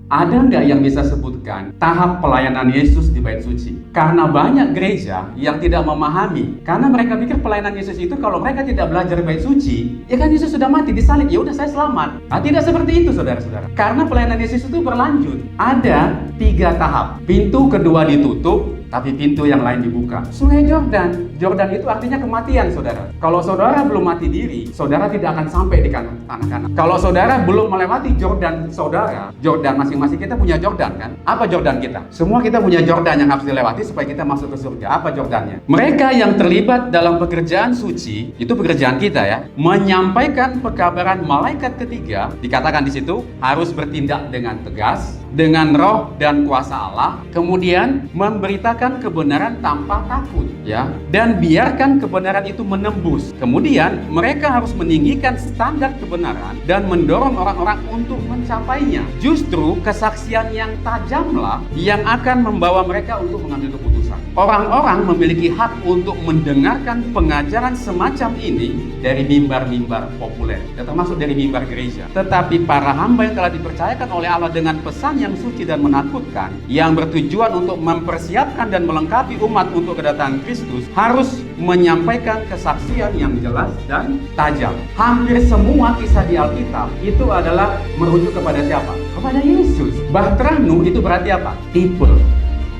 Ada nggak yang bisa sebutkan tahap pelayanan Yesus di Bait Suci? Karena banyak gereja yang tidak memahami. Karena mereka pikir pelayanan Yesus itu kalau mereka tidak belajar Bait Suci, ya kan Yesus sudah mati, disalib, ya udah saya selamat. Nah, tidak seperti itu saudara-saudara. Karena pelayanan Yesus itu berlanjut. Ada 3 tahap. Pintu kedua ditutup, tapi pintu yang lain dibuka. Sungai Yordan. Yordan itu artinya kematian, saudara. Kalau saudara belum mati diri, saudara tidak akan sampai di tanah kanan. Kalau saudara belum melewati Yordan saudara, Yordan masing-masing kita punya Yordan kan? Apa Yordan kita? Semua kita punya Yordan yang harus dilewati supaya kita masuk ke surga. Apa Yordannya? Mereka yang terlibat dalam pekerjaan suci, itu pekerjaan kita ya, menyampaikan pekabaran malaikat ketiga, dikatakan di situ harus bertindak dengan tegas, dengan roh dan kuasa Allah, kemudian memberitakan kebenaran tanpa takut ya, dan biarkan kebenaran itu menembus. Kemudian mereka harus meninggikan standar kebenaran dan mendorong orang-orang untuk mencapainya. Justru kesaksian yang tajamlah yang akan membawa mereka untuk mengambil keputusan. Orang-orang memiliki hak untuk mendengarkan pengajaran semacam ini dari mimbar-mimbar populer, ya, termasuk dari mimbar gereja. Tetapi para hamba yang telah dipercayakan oleh Allah dengan pesan yang suci dan menakutkan, yang bertujuan untuk mempersiapkan dan melengkapi umat untuk kedatangan Kristus, harus menyampaikan kesaksian yang jelas dan tajam. Hampir semua kisah di Alkitab itu adalah merujuk kepada siapa? Kepada Yesus. Bahtera Nuh itu berarti apa? Tipe.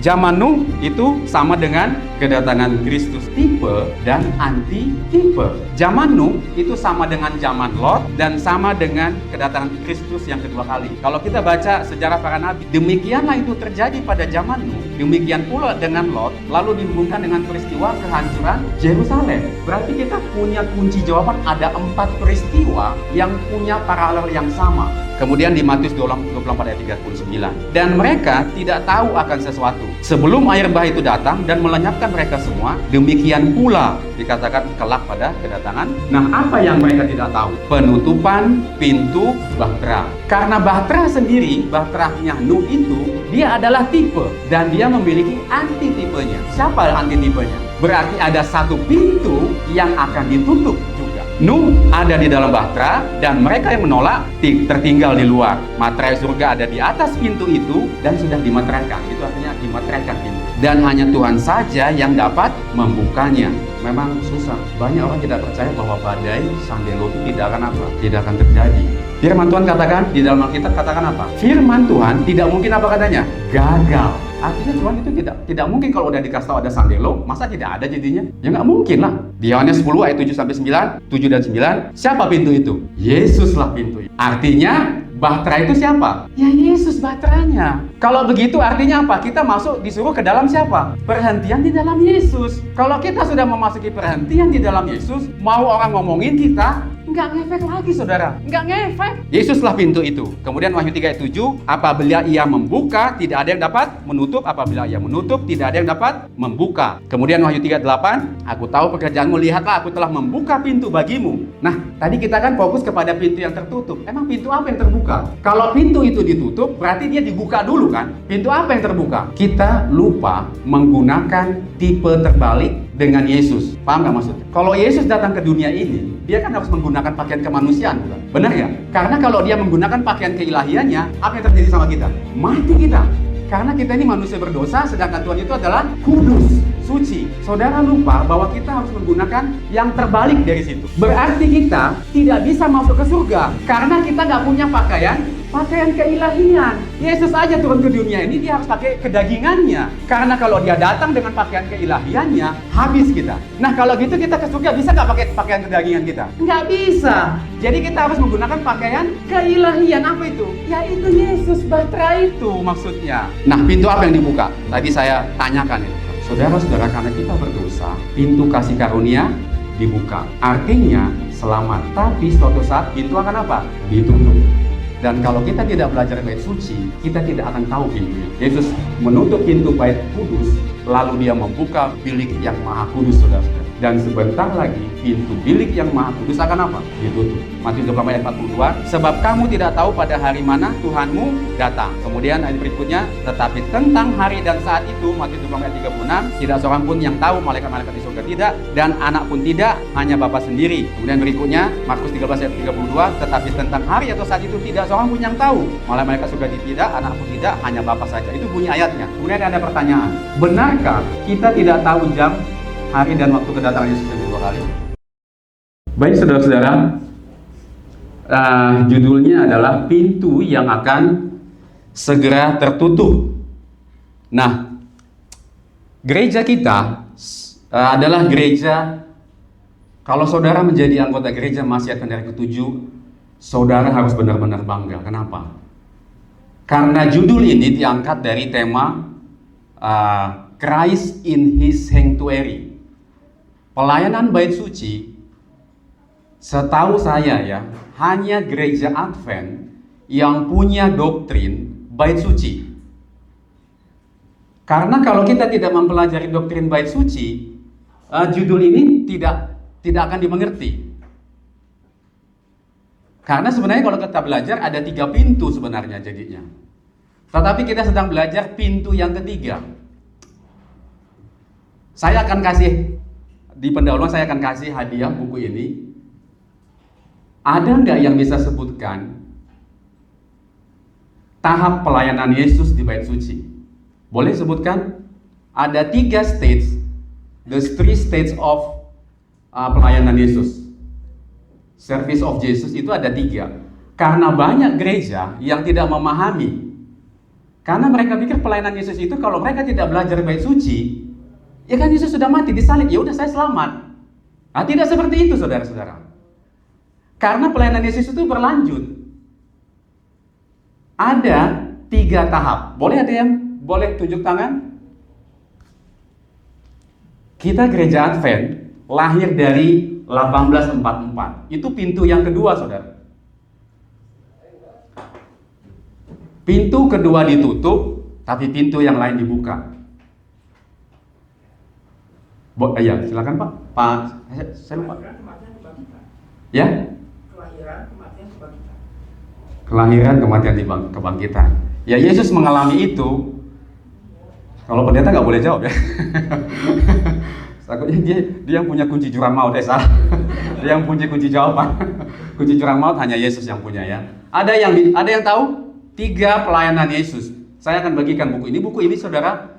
Zaman Nuh itu sama dengan kedatangan Kristus, tipe dan anti-tipe. Zaman Nuh itu sama dengan zaman Lot dan sama dengan kedatangan Kristus yang kedua kali. Kalau kita baca sejarah para nabi, demikianlah itu terjadi pada zaman Nuh, demikian pula dengan Lot, lalu dihubungkan dengan peristiwa kehancuran Yerusalem. Berarti kita punya kunci jawaban, ada 4 peristiwa yang punya paralel yang sama. Kemudian di Matius 24 ayat 39. Dan mereka tidak tahu akan sesuatu sebelum air bah itu datang dan melenyapkan mereka semua. Demikian pula dikatakan kelak pada kedatangan. Nah, apa yang mereka tidak tahu? Penutupan pintu bahtera. Karena bahtera sendiri, bahteranya Nuh itu, dia adalah tipe dan dia memiliki anti-tipenya. Siapa anti-tipenya? Berarti ada satu pintu yang akan ditutup. Nuh ada di dalam bahtera dan mereka yang menolak tertinggal di luar. Materai surga ada di atas pintu itu dan sudah dimeteraikan. Itu artinya dimeteraikan pintu. Dan hanya Tuhan saja yang dapat membukanya. Memang susah. Banyak orang tidak percaya bahwa badai Sandelo itu tidak akan apa? Tidak akan terjadi. Firman Tuhan katakan di dalam Alkitab katakan apa? Firman Tuhan tidak mungkin apa katanya? Gagal. Artinya Tuhan itu tidak mungkin kalau udah dikasih tahu ada Sandelo, masa tidak ada jadinya? Ya nggak mungkin lah. Di Yohanes 10 ayat 7-9, 7 dan 9, siapa pintu itu? Yesuslah pintu itu. Artinya bahtera itu siapa? Ya Yesus bahteranya. Kalau begitu artinya apa? Kita masuk disuruh ke dalam siapa? Perhentian di dalam Yesus. Kalau kita sudah memasuki perhentian di dalam Yesus, mau orang ngomongin kita, nggak ngefek lagi saudara, nggak ngefek. Yesuslah pintu itu. Kemudian Wahyu 3 ayat 7, apabila ia membuka, tidak ada yang dapat menutup. Apabila ia menutup, tidak ada yang dapat membuka. Kemudian Wahyu 3 ayat 8, aku tahu pekerjaanmu, lihatlah aku telah membuka pintu bagimu. Nah, tadi kita kan fokus kepada pintu yang tertutup. Emang pintu apa yang terbuka? Kalau pintu itu ditutup, berarti dia dibuka dulu kan? Pintu apa yang terbuka? Kita lupa menggunakan tipe terbalik dengan Yesus. Paham nggak maksudnya? Kalau Yesus datang ke dunia ini, dia kan harus menggunakan pakaian kemanusiaan, bukan? Benar ya? Karena kalau dia menggunakan pakaian keilahiannya, apa yang terjadi sama kita? Mati kita. Karena kita ini manusia berdosa, sedangkan Tuhan itu adalah kudus, suci. Saudara lupa bahwa kita harus menggunakan yang terbalik dari situ. Berarti kita tidak bisa masuk ke surga karena kita nggak punya pakaian keilahian. Yesus aja turun ke dunia ini, dia harus pakai kedagingannya. Karena kalau dia datang dengan pakaian keilahiannya, habis kita. Nah kalau gitu kita ke surga bisa nggak pakai pakaian kedagingan kita? Nggak bisa. Jadi kita harus menggunakan pakaian keilahian. Apa itu? Yaitu Yesus, bahtera itu maksudnya. Nah pintu apa yang dibuka? Tadi saya tanyakan itu. Saudara-saudara, karena kita berdosa, pintu kasih karunia dibuka. Artinya selamat. Tapi suatu saat pintu akan apa? Ditutup. Dan kalau kita tidak belajar bait suci, kita tidak akan tahu pintunya. Yesus menutup pintu bait kudus, lalu dia membuka bilik yang maha kudus, saudara-saudara. dan sebentar lagi pintu bilik yang maha kudus akan apa? Ditutup. Matius 24 ayat 42. Sebab kamu tidak tahu pada hari mana Tuhanmu datang. Kemudian ayat berikutnya, tetapi tentang hari dan saat itu, Matius 24 ayat 36, tidak seorang pun yang tahu, malaikat-malaikat di surga tidak, dan anak pun tidak, hanya Bapa sendiri. Kemudian berikutnya, Markus 13 ayat 32, tetapi tentang hari atau saat itu tidak seorang pun yang tahu, malaikat surga tidak, anak pun tidak, hanya Bapa saja. Itu bunyi ayatnya. Kemudian ada pertanyaan, benarkah kita tidak tahu jam, hari dan waktu kedatangan Yesus yang kedua kali? Baik saudara-saudara, judulnya adalah pintu yang akan segera tertutup. Nah, gereja kita adalah gereja, kalau saudara menjadi anggota gereja Masyiat Kendari ke-7, saudara harus benar-benar bangga. Kenapa? Karena judul ini diangkat dari tema Christ in His Sanctuary. Pelayanan bait suci, setahu saya ya, hanya gereja Advent yang punya doktrin bait suci. Karena kalau kita tidak mempelajari doktrin bait suci, judul ini tidak akan dimengerti. Karena sebenarnya kalau kita belajar ada 3 pintu sebenarnya jadinya. Tetapi kita sedang belajar pintu yang ketiga. Saya akan kasih, di pendahuluan saya akan kasih hadiah buku ini. Ada nggak yang bisa sebutkan tahap pelayanan Yesus di bait suci? Boleh sebutkan? Ada 3 stage, the 3 stage of pelayanan Yesus. Service of Jesus itu ada 3. Karena banyak gereja yang tidak memahami. Karena mereka pikir pelayanan Yesus itu kalau mereka tidak belajar bait suci, ya kan Yesus sudah mati, disalib, ya udah saya selamat. Nah, tidak seperti itu saudara-saudara. Karena pelayanan Yesus itu berlanjut. Ada 3 tahap. Boleh ada yang boleh tunjuk tangan? Kita gereja Advent lahir dari 1844. Itu pintu yang kedua, saudara. Pintu kedua ditutup, tapi pintu yang lain dibuka. Ya, silakan Pak. Pak, saya lupa. Ya? Kelahiran, kematian, kebangkitan. Ya, Yesus mengalami itu. Kalau pendeta nggak boleh jawab ya. Takutnya dia yang punya kunci jurang maut, salah. Dia yang punya kunci jawaban. Kunci jurang maut hanya Yesus yang punya ya. Ada yang tahu 3 pelayanan Yesus. Saya akan bagikan buku ini. Buku ini saudara,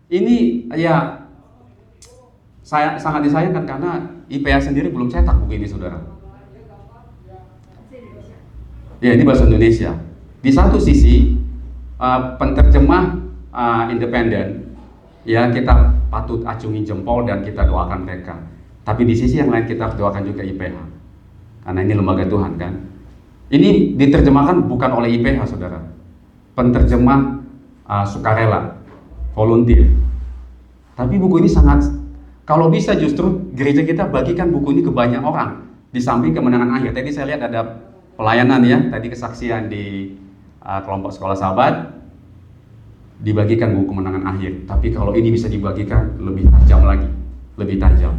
ini ya saya sangat disayangkan karena IPA sendiri belum cetak buku ini saudara. Ya, ini bahasa Indonesia. Di satu sisi penterjemah independen, ya kita patut acungi jempol dan kita doakan mereka. Tapi di sisi yang lain kita doakan juga IPH, karena ini lembaga Tuhan kan. Ini diterjemahkan bukan oleh IPH saudara, penterjemah sukarela, volunteer. Tapi buku ini sangat, kalau bisa justru gereja kita bagikan buku ini ke banyak orang. Di samping kemenangan akhir, tadi saya lihat ada pelayanan ya, tadi kesaksian di kelompok sekolah sahabat, dibagikan buku kemenangan akhir. Tapi kalau ini bisa dibagikan lebih tajam lagi, lebih tajam.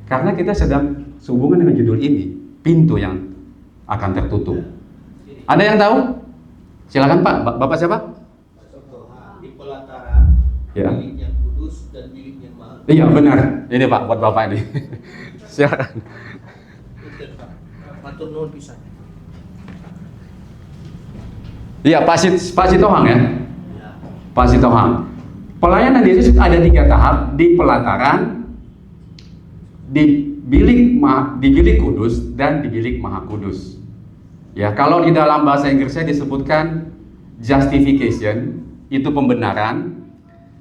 Karena kita sedang sehubungan dengan judul ini, pintu yang akan tertutup. Ada yang tahu? Silakan Pak. Bapak siapa? Di pelataran, ya. Bilik yang kudus dan bilik yang maha. Iya benar. Ini Pak buat Bapak ini. Silakan. Matur nuwun pisan. Iya Pak Sitohang ya. Pak Sitohang. Pelayanan Yesus ada 3 tahap, di pelataran, di bilik kudus, dan di bilik maha kudus. Ya, kalau di dalam bahasa Inggrisnya disebutkan justification, itu pembenaran.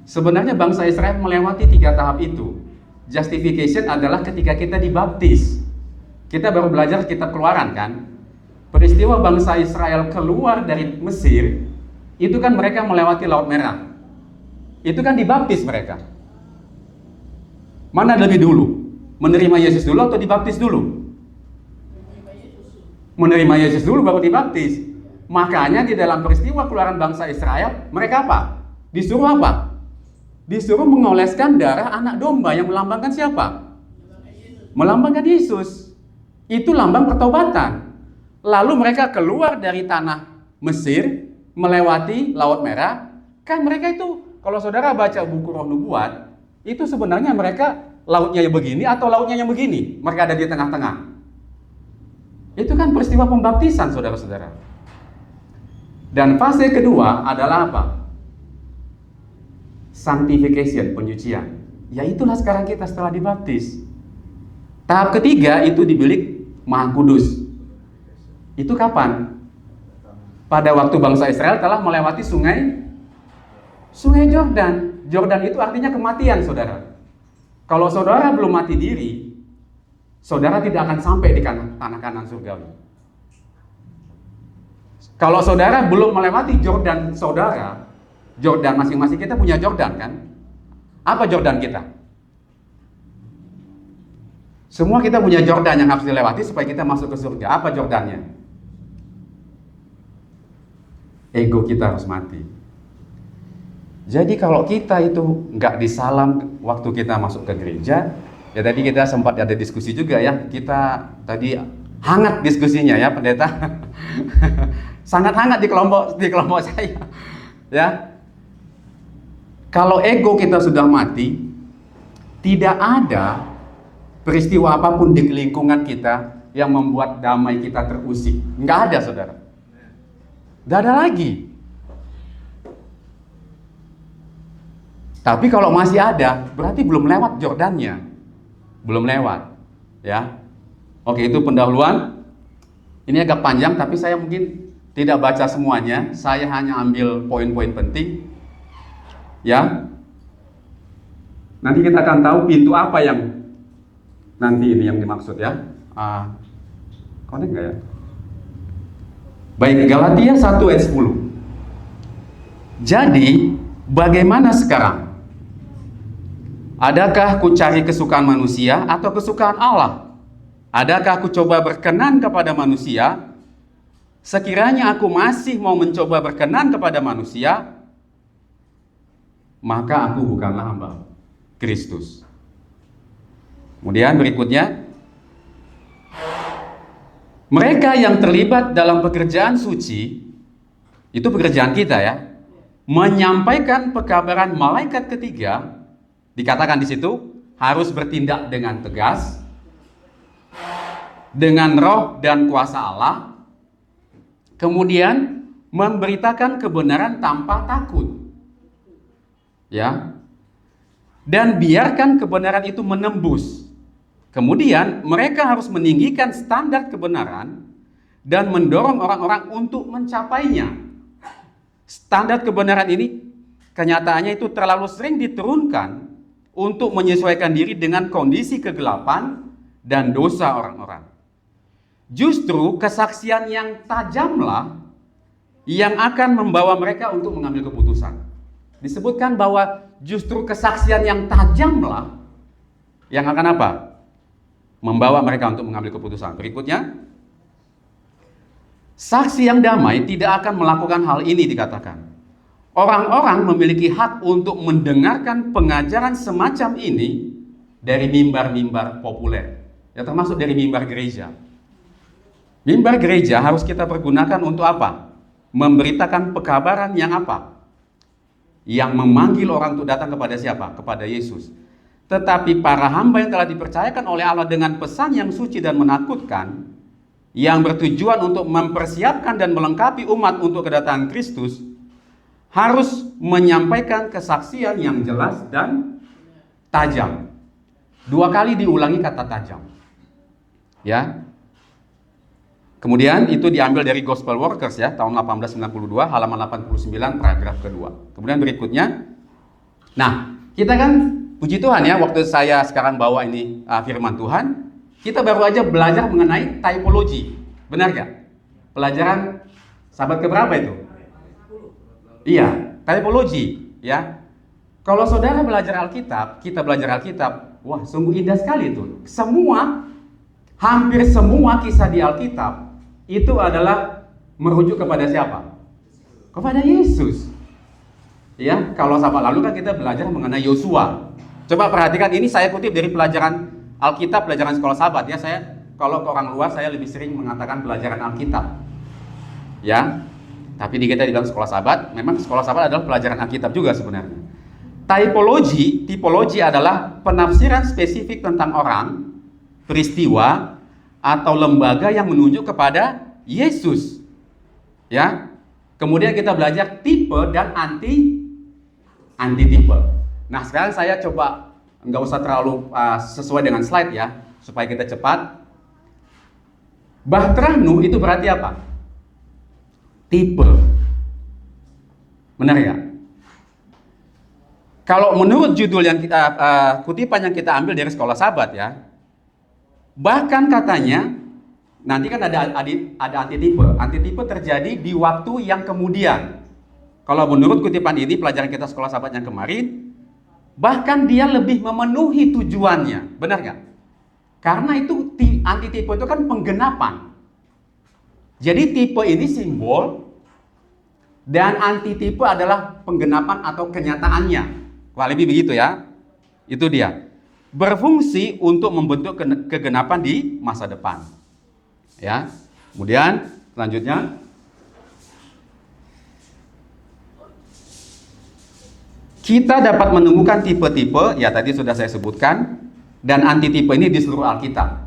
Sebenarnya bangsa Israel melewati 3 tahap itu. Justification adalah ketika kita dibaptis. Kita baru belajar kitab Keluaran kan. Peristiwa bangsa Israel keluar dari Mesir, itu kan mereka melewati Laut Merah. Itu kan dibaptis mereka. Mana lebih dulu? Menerima Yesus dulu atau dibaptis dulu? Menerima Yesus dulu baru dibaptis. Makanya di dalam peristiwa keluaran bangsa Israel, mereka apa? Disuruh apa? Disuruh mengoleskan darah anak domba yang melambangkan siapa? melambangkan Yesus. Itu lambang pertobatan. Lalu mereka keluar dari tanah Mesir, melewati Laut Merah. Kan mereka itu, kalau saudara baca buku Roh Nubuat, itu sebenarnya mereka lautnya yang begini atau lautnya yang begini. Mereka ada di tengah-tengah. Itu kan peristiwa pembaptisan, saudara-saudara. Dan fase kedua adalah apa? Sanctification, penyucian. Ya itulah sekarang kita setelah dibaptis. Tahap ketiga itu di bilik Maha Kudus. Itu kapan? Pada waktu bangsa Israel telah melewati sungai Yordan. Yordan itu artinya kematian, saudara. Kalau saudara belum mati diri, saudara tidak akan sampai di tanah Kanan surgawi. Kalau saudara belum melewati Yordan saudara, Yordan masing-masing kita punya Yordan kan? Apa Yordan kita? Semua kita punya Yordan yang harus dilewati supaya kita masuk ke surga. Apa Yordannya? Ego kita harus mati. Jadi kalau kita itu nggak disalam waktu kita masuk ke gereja, ya tadi kita sempat ada diskusi juga ya. Kita tadi hangat diskusinya ya, pendeta. Sangat hangat di kelompok saya. Ya. Kalau ego kita sudah mati, tidak ada peristiwa apapun di lingkungan kita yang membuat damai kita terusik. Nggak ada, saudara. Nggak ada lagi. Tapi kalau masih ada, berarti belum lewat Yordannya. Belum lewat. Ya. Oke, itu pendahuluan. Ini agak panjang, tapi saya mungkin tidak baca semuanya. Saya hanya ambil poin-poin penting. Ya. Nanti kita akan tahu pintu apa yang nanti ini yang dimaksud ya. Connect nggak ya? Baik, Galatia 1 ayat 10. Jadi, bagaimana sekarang? Adakah ku cari kesukaan manusia atau kesukaan Allah? Adakah ku coba berkenan kepada manusia? Sekiranya aku masih mau mencoba berkenan kepada manusia, maka aku bukanlah hamba Kristus. Kemudian berikutnya, mereka yang terlibat dalam pekerjaan suci, itu pekerjaan kita ya, menyampaikan pekabaran malaikat ketiga, dikatakan di situ harus bertindak dengan tegas, dengan roh dan kuasa Allah, kemudian memberitakan kebenaran tanpa takut, ya, dan biarkan kebenaran itu menembus. Kemudian mereka harus meninggikan standar kebenaran dan mendorong orang-orang untuk mencapainya. Standar kebenaran ini kenyataannya itu terlalu sering diturunkan untuk menyesuaikan diri dengan kondisi kegelapan dan dosa orang-orang. Justru kesaksian yang tajamlah yang akan membawa mereka untuk mengambil keputusan. Disebutkan bahwa justru kesaksian yang tajamlah yang akan apa? Membawa mereka untuk mengambil keputusan. Berikutnya, saksi yang damai tidak akan melakukan hal ini dikatakan. Orang-orang memiliki hak untuk mendengarkan pengajaran semacam ini dari mimbar-mimbar populer. Ya, termasuk dari mimbar gereja. Mimbar gereja harus kita pergunakan untuk apa? Memberitakan pekabaran yang apa? Yang memanggil orang untuk datang kepada siapa? Kepada Yesus. Tetapi para hamba yang telah dipercayakan oleh Allah dengan pesan yang suci dan menakutkan, yang bertujuan untuk mempersiapkan dan melengkapi umat untuk kedatangan Kristus, harus menyampaikan kesaksian yang jelas dan tajam. 2 kali diulangi kata tajam. Ya. Kemudian itu diambil dari Gospel Workers ya, tahun 1892, halaman 89, paragraf kedua. Kemudian berikutnya, nah, kita kan puji Tuhan ya, waktu saya sekarang bawa ini firman Tuhan, kita baru aja belajar mengenai typology. Benar gak? Pelajaran sahabat keberapa itu? Iya, typology ya. Kalau saudara belajar Alkitab, kita belajar Alkitab, wah sungguh indah sekali itu. Hampir semua kisah di Alkitab itu adalah merujuk kepada siapa? Kepada Yesus. Ya, kalau sahabat lalu kan kita belajar mengenai Yosua. Coba perhatikan, ini saya kutip dari pelajaran Alkitab pelajaran sekolah sahabat ya. Kalau ke orang luar saya lebih sering mengatakan pelajaran Alkitab. Ya. Tapi di kita dibilang sekolah sahabat, memang sekolah sahabat adalah pelajaran Alkitab juga sebenarnya. Tipologi adalah penafsiran spesifik tentang orang, peristiwa, atau lembaga yang menunjuk kepada Yesus. Ya. Kemudian kita belajar tipe dan anti-tipe. Nah, sekarang saya coba nggak usah terlalu sesuai dengan slide ya, supaya kita cepat. Bahtrahnu itu berarti apa? Tipe. Benar ya? Kalau menurut judul yang kita kutipan yang kita ambil dari sekolah sahabat ya, bahkan katanya nanti kan ada antitipe. Antitipe terjadi di waktu yang kemudian. Kalau menurut kutipan ini pelajaran kita sekolah sahabat yang kemarin, bahkan dia lebih memenuhi tujuannya. Benar nggak? Karena itu antitipe itu kan penggenapan. Jadi tipe ini simbol dan antitipe adalah penggenapan atau kenyataannya. Wah, lebih begitu ya. Itu dia. Berfungsi untuk membentuk kegenapan di masa depan. Ya. Kemudian selanjutnya kita dapat menemukan tipe-tipe, ya tadi sudah saya sebutkan, dan antitipe ini di seluruh Alkitab.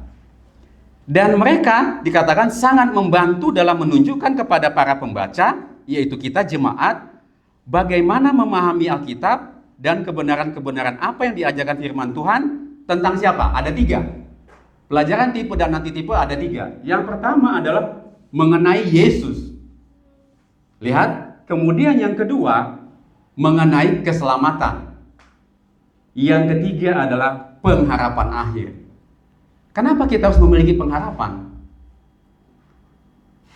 Dan mereka dikatakan sangat membantu dalam menunjukkan kepada para pembaca, yaitu kita jemaat, bagaimana memahami Alkitab dan kebenaran-kebenaran apa yang diajarkan firman Tuhan tentang siapa? Ada 3. Pelajaran tipe dan antitipe ada 3. Yang pertama adalah mengenai Yesus. Lihat, kemudian yang kedua mengenai keselamatan. Yang ketiga adalah pengharapan akhir. Kenapa kita harus memiliki pengharapan?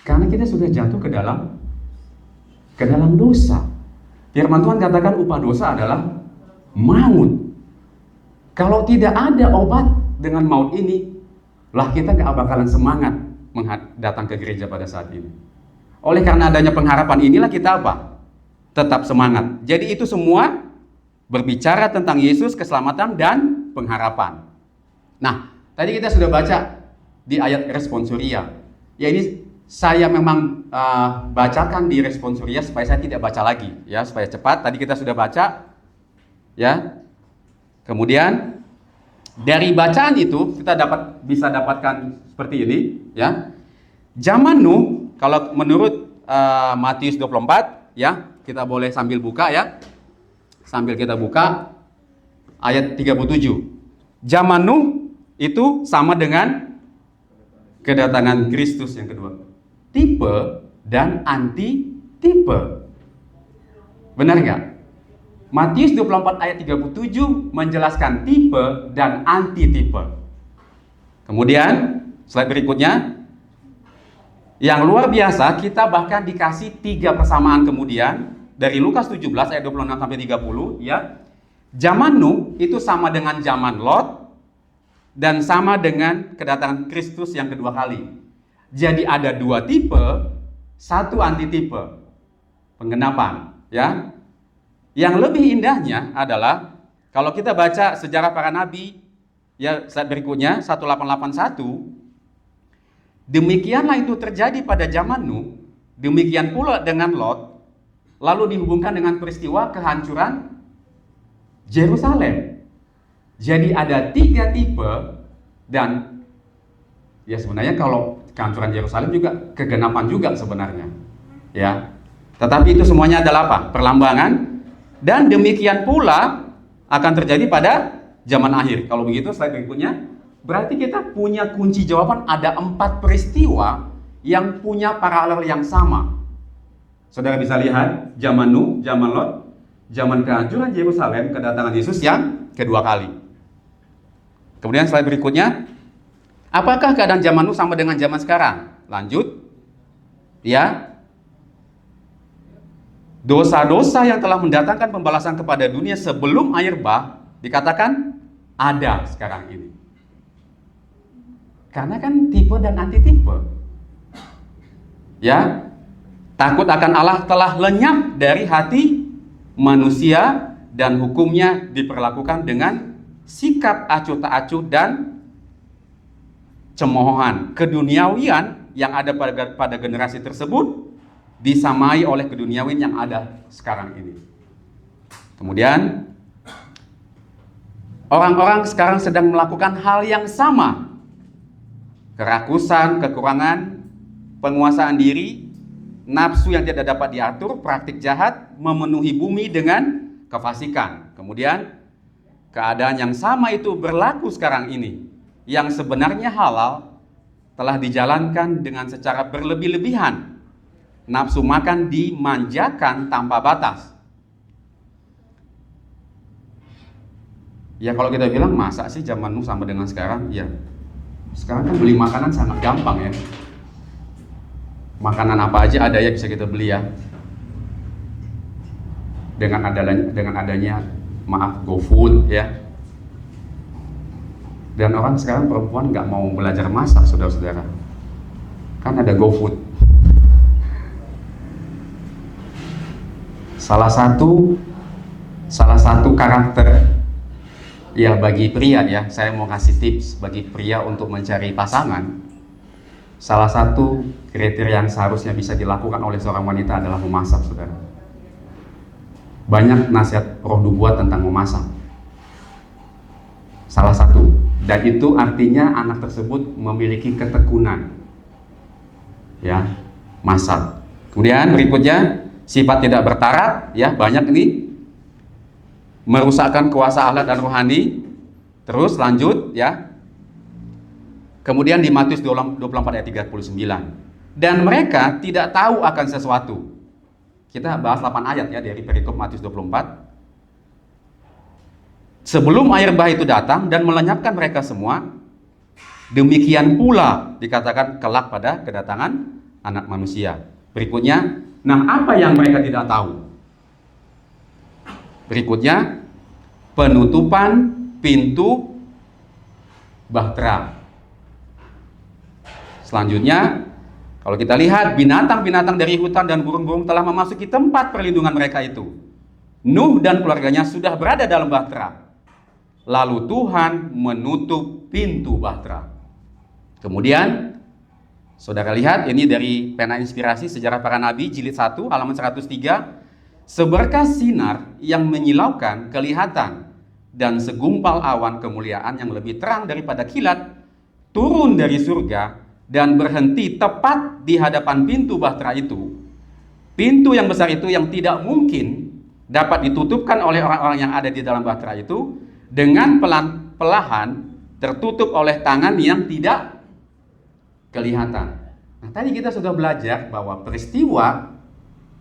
Karena kita sudah jatuh ke dalam dosa. Firman Tuhan katakan upah dosa adalah maut. Kalau tidak ada obat dengan maut ini, lah kita gak bakalan semangat datang ke gereja pada saat ini. Oleh karena adanya pengharapan inilah kita apa? Tetap semangat. Jadi itu semua berbicara tentang Yesus, keselamatan, dan pengharapan. Nah, tadi kita sudah baca di ayat responsoria. Ya ini saya memang bacakan di responsoria supaya saya tidak baca lagi. Ya, supaya cepat. Tadi kita sudah baca. Ya. Kemudian dari bacaan itu kita bisa dapatkan seperti ini. Ya. Zaman Nuh, kalau menurut Matius 24, ya. Kita boleh sambil buka ya. Sambil kita buka ayat 37. Zaman Nuh itu sama dengan kedatangan Kristus yang kedua. Tipe dan anti-tipe. Benar nggak? Matius 24 ayat 37 menjelaskan tipe dan anti-tipe. Kemudian slide berikutnya. Yang luar biasa, kita bahkan dikasih 3 persamaan kemudian dari Lukas 17 ayat 26 sampai 30 ya. Zaman Nuh itu sama dengan zaman Lot dan sama dengan kedatangan Kristus yang kedua kali. Jadi ada 2 tipe, 1 antitipe. Penggenapan ya. Yang lebih indahnya adalah kalau kita baca sejarah para nabi ya, slide berikutnya 1881. Demikianlah itu terjadi pada zaman Nuh, demikian pula dengan Lot, lalu dihubungkan dengan peristiwa kehancuran Yerusalem. Jadi ada 3 tipe dan ya sebenarnya kalau kehancuran Yerusalem juga kegenapan juga sebenarnya. Ya. Tetapi itu semuanya adalah apa? Perlambangan dan demikian pula akan terjadi pada zaman akhir. Kalau begitu slide berikutnya. Berarti kita punya kunci jawaban, ada 4 peristiwa yang punya paralel yang sama. Saudara bisa lihat, zaman Nuh, zaman Lot, zaman kehancuran Yerusalem, kedatangan Yesus yang kedua kali. Kemudian slide berikutnya, apakah keadaan zaman Nuh sama dengan zaman sekarang? Lanjut. Ya. Dosa-dosa yang telah mendatangkan pembalasan kepada dunia sebelum air bah dikatakan ada sekarang ini. Karena kan tipe dan antitipe. Ya. Takut akan Allah telah lenyap dari hati manusia dan hukumnya diperlakukan dengan sikap acuh tak acuh dan kecemoohan, keduniawian yang ada pada generasi tersebut disamai oleh keduniawian yang ada sekarang ini. Kemudian orang-orang sekarang sedang melakukan hal yang sama. Kerakusan, kekurangan, penguasaan diri, nafsu yang tidak dapat diatur, praktik jahat memenuhi bumi dengan kefasikan. Kemudian keadaan yang sama itu berlaku sekarang ini. Yang sebenarnya halal telah dijalankan dengan secara berlebih-lebihan. Nafsu makan dimanjakan tanpa batas. Ya kalau kita bilang masa sih zaman Nuh sama dengan sekarang? Ya, sekarang kan beli makanan sangat gampang ya. Makanan apa aja ada ya bisa kita beli ya. Dengan adanya maaf GoFood ya. Dan orang sekarang perempuan nggak mau belajar masak, saudara-saudara. Kan ada GoFood. Salah satu karakter ya bagi pria ya, saya mau kasih tips bagi pria untuk mencari pasangan. Salah satu kriteria yang seharusnya bisa dilakukan oleh seorang wanita adalah memasak, saudara. Banyak nasihat roh nubuat tentang memasak. Salah satu, dan itu artinya anak tersebut memiliki ketekunan. Ya, masak. Kemudian berikutnya, sifat tidak bertarat, ya banyak ini. Merusakkan kuasa Allah dan rohani. Terus lanjut ya. Kemudian di Matius 24 ayat 39. Dan mereka tidak tahu akan sesuatu. Kita bahas 8 ayat ya dari perikop Matius 24. Sebelum air bah itu datang dan melenyapkan mereka semua, demikian pula dikatakan kelak pada kedatangan anak manusia. Berikutnya, nah apa yang mereka tidak tahu? Berikutnya, penutupan pintu bahtera. Selanjutnya, kalau kita lihat binatang-binatang dari hutan dan burung-burung telah memasuki tempat perlindungan mereka itu. Nuh dan keluarganya sudah berada dalam bahtera. Lalu Tuhan menutup pintu bahtera. Kemudian, saudara lihat ini dari pena inspirasi Sejarah Para Nabi jilid 1 halaman 103. Seberkas sinar yang menyilaukan kelihatan dan segumpal awan kemuliaan yang lebih terang daripada kilat turun dari surga dan berhenti tepat di hadapan pintu bahtera itu. Pintu yang besar itu yang tidak mungkin dapat ditutupkan oleh orang-orang yang ada di dalam bahtera itu dengan pelan-pelan tertutup oleh tangan yang tidak kelihatan. Nah, tadi kita sudah belajar bahwa peristiwa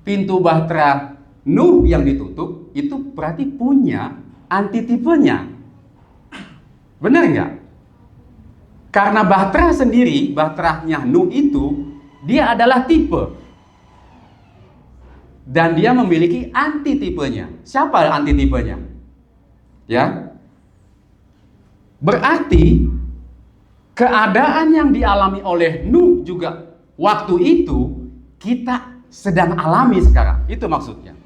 pintu bahtera Nuh yang ditutup itu berarti punya antitipenya. Benar nggak? Karena bahtera sendiri, bahteranya Nuh itu, dia adalah tipe. Dan dia memiliki antitipenya. Siapa antitipenya? Ya. Berarti keadaan yang dialami oleh Nuh juga waktu itu kita sedang alami sekarang. Itu maksudnya.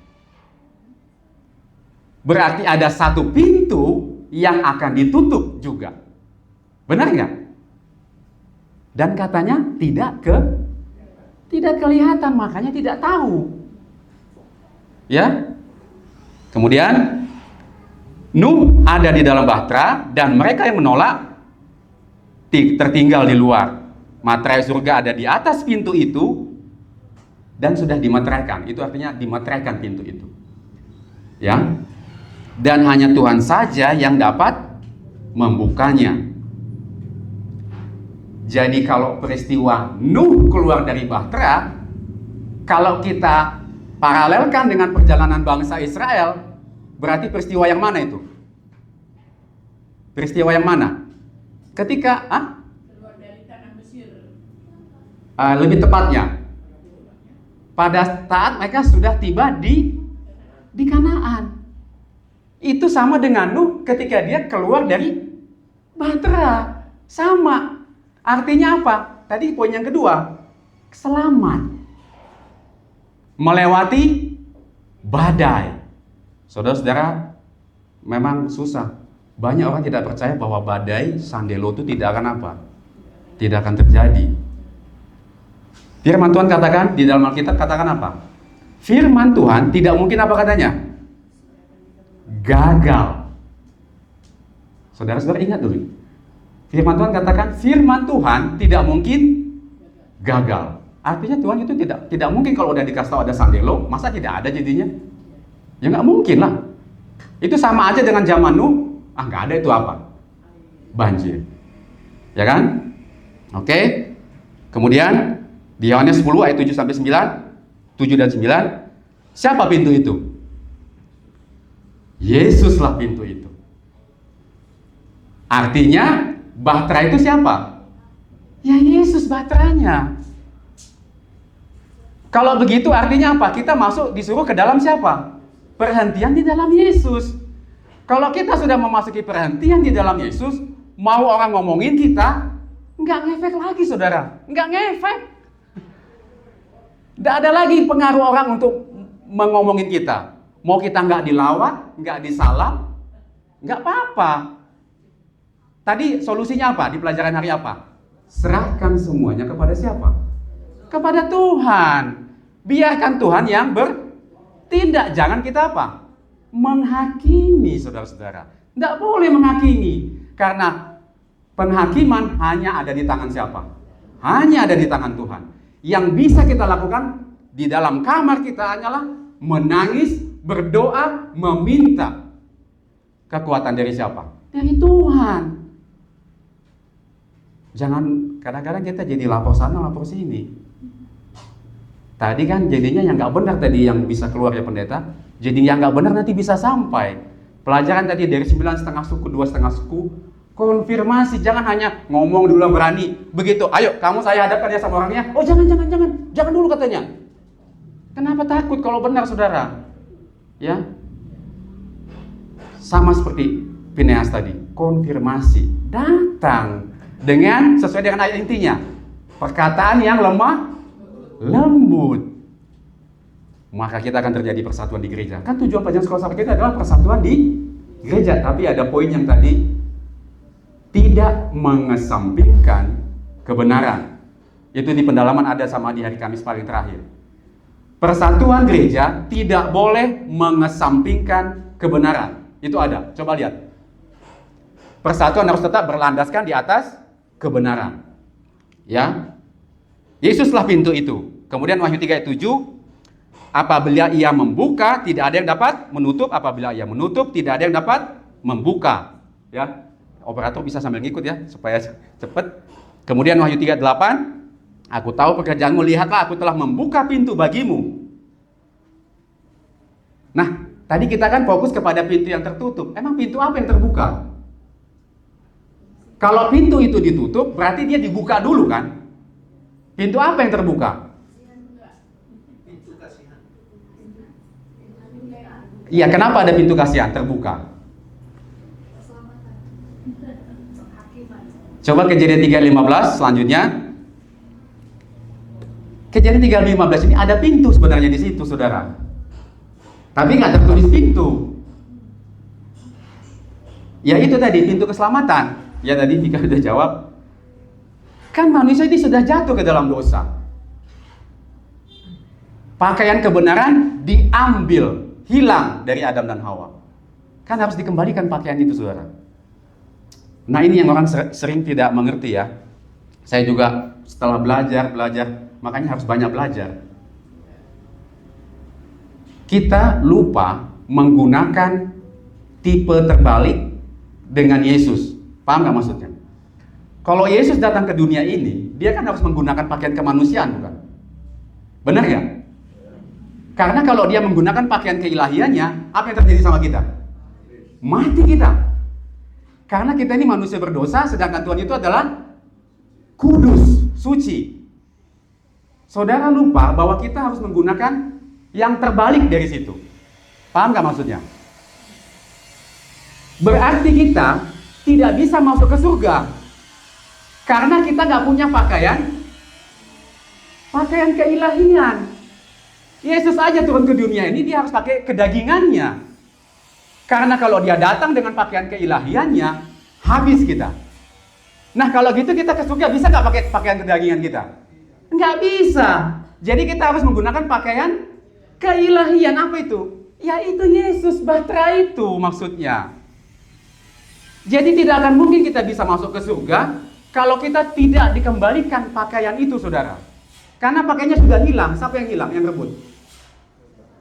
Berarti ada satu pintu yang akan ditutup juga. Benar nggak? Dan katanya tidak kelihatan, makanya tidak tahu. Ya. Kemudian Nuh ada di dalam bahtera dan mereka yang menolak tertinggal di luar. Materai surga ada di atas pintu itu dan sudah dimeteraikan. Itu artinya dimeteraikan pintu itu. Ya. Dan hanya Tuhan saja yang dapat membukanya. Jadi kalau peristiwa Nuh keluar dari bahtera, kalau kita paralelkan dengan perjalanan bangsa Israel, berarti peristiwa yang mana itu? Peristiwa yang mana? Ketika keluar dari tanah Mesir. Lebih tepatnya pada saat mereka sudah tiba di Kanaan. Itu sama dengan Nuh ketika dia keluar dari bahtera. Sama. Artinya apa? Tadi poin yang kedua. Selamat. Melewati badai. Saudara-saudara, memang susah. Banyak orang tidak percaya bahwa badai Sandelo itu tidak akan apa? Tidak akan terjadi. Firman Tuhan katakan di dalam Alkitab, katakan apa? Firman Tuhan tidak mungkin apa katanya? Gagal. Saudara-saudara ingat dulu. Firman Tuhan katakan firman Tuhan tidak mungkin gagal. Artinya Tuhan itu tidak mungkin kalau udah dikasih tahu ada sandelo, masa tidak ada jadinya? Ya nggak mungkin lah. Itu sama aja dengan zaman Nuh, nggak ada itu apa? Banjir. Ya kan? Oke. Kemudian di Yohanes 10 ayat 7 sampai 9, 7 dan 9, siapa pintu itu? Yesuslah pintu itu. Artinya bahtera itu siapa? Ya Yesus bahteranya. Kalau begitu artinya apa? Kita masuk disuruh ke dalam siapa? Perhentian di dalam Yesus. Kalau kita sudah memasuki perhentian di dalam Yesus, mau orang ngomongin kita, nggak ngefek lagi saudara. Nggak ngefek. Nggak ada lagi pengaruh orang untuk mengomongin kita. Mau kita nggak dilawat, nggak disalam, nggak apa-apa. Tadi solusinya apa di pelajaran hari apa? Serahkan semuanya kepada siapa? Kepada Tuhan. Biarkan Tuhan yang bertindak. Jangan kita apa? Menghakimi saudara-saudara. Tidak boleh menghakimi. Karena penghakiman hanya ada di tangan siapa? Hanya ada di tangan Tuhan. Yang bisa kita lakukan di dalam kamar kita hanyalah menangis, berdoa, meminta. Kekuatan dari siapa? Dari Tuhan. Jangan kadang-kadang kita jadi lapor sana, lapor sini. Tadi kan jadinya yang nggak benar tadi yang bisa keluar ya pendeta. Jadi yang nggak benar nanti bisa sampai. Pelajaran tadi dari 9,5 suku, 2,5 suku. Konfirmasi, jangan hanya ngomong dulu berani. Begitu, ayo kamu saya hadapkan ya sama orangnya. Oh jangan dulu katanya. Kenapa takut kalau benar saudara? Ya, sama seperti Fineas tadi. Konfirmasi, datang. Dengan sesuai dengan ayat intinya, perkataan yang lemah lembut, maka kita akan terjadi persatuan di gereja. Kan tujuan pelajaran sekolah sahabat kita adalah persatuan di gereja. Tapi ada poin yang tadi, tidak mengesampingkan kebenaran. Itu di pendalaman ada sama di hari Kamis paling terakhir. Persatuan gereja tidak boleh mengesampingkan kebenaran. Itu ada, coba lihat. Persatuan harus tetap berlandaskan di atas kebenaran. Ya. Yesuslah pintu itu. Kemudian Wahyu 3 ayat 7, apabila ia membuka, tidak ada yang dapat menutup. Apabila ia menutup, tidak ada yang dapat membuka. Ya. Operator bisa sambil ngikut ya, supaya cepat. Kemudian Wahyu 3 ayat 8, aku tahu pekerjaanmu, lihatlah aku telah membuka pintu bagimu. Nah, tadi kita kan fokus kepada pintu yang tertutup. Emang pintu apa yang terbuka? Kalau pintu itu ditutup, berarti dia dibuka dulu kan? Pintu apa yang terbuka? Pintu kasihan. Iya, kenapa ada pintu kasihan terbuka? Coba Kejadian 3:15 selanjutnya. Kejadian 3:15 ini ada pintu sebenarnya di situ, saudara. Tapi nggak tertulis pintu. Ya itu tadi, pintu keselamatan. Ya tadi Vika sudah jawab. Kan manusia ini sudah jatuh ke dalam dosa. Pakaian kebenaran diambil, hilang dari Adam dan Hawa. Kan harus dikembalikan pakaian itu, saudara. Nah ini yang orang sering tidak mengerti ya. Saya juga setelah belajar, makanya harus banyak belajar. Kita lupa menggunakan tipe terbalik dengan Yesus. Paham nggak maksudnya? Kalau Yesus datang ke dunia ini, dia kan harus menggunakan pakaian kemanusiaan, bukan? Benar ya? Karena kalau dia menggunakan pakaian keilahiannya, apa yang terjadi sama kita? Mati kita. Karena kita ini manusia berdosa, sedangkan Tuhan itu adalah kudus, suci. Saudara lupa bahwa kita harus menggunakan yang terbalik dari situ. Paham nggak maksudnya? Berarti kita tidak bisa masuk ke surga karena kita nggak punya pakaian keilahian. Yesus aja turun ke dunia ini, dia harus pakai kedagingannya. Karena kalau dia datang dengan pakaian keilahiannya, habis kita. Nah kalau gitu kita ke surga bisa nggak pakai pakaian kedagingan kita? Nggak bisa. Jadi kita harus menggunakan pakaian keilahian. Apa itu? Yaitu Yesus, bahtera itu maksudnya. Jadi tidak akan mungkin kita bisa masuk ke surga kalau kita tidak dikembalikan pakaian itu, saudara. Karena pakaiannya sudah hilang. Siapa yang hilang? Yang rebut?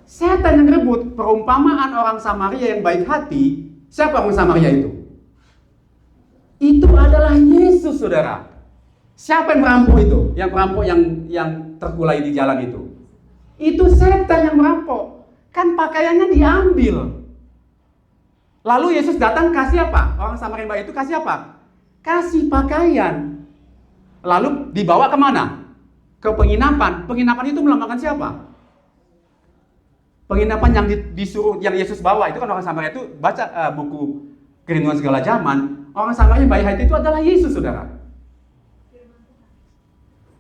Setan yang rebut. Perumpamaan orang Samaria yang baik hati. Siapa orang Samaria itu? Itu adalah Yesus, saudara. Siapa yang merampok itu? Yang perampok yang terkulai di jalan itu? Itu setan yang merampok. Kan pakaiannya diambil. Lalu Yesus datang kasih apa? Orang Samaria baik itu kasih apa? Kasih pakaian. Lalu dibawa kemana? Ke penginapan. Penginapan itu melambangkan siapa? Penginapan yang disuruh, yang Yesus bawa itu kan orang Samaria itu baca buku Kerinduan Segala Zaman. Orang Samaria baik hati itu adalah Yesus, saudara.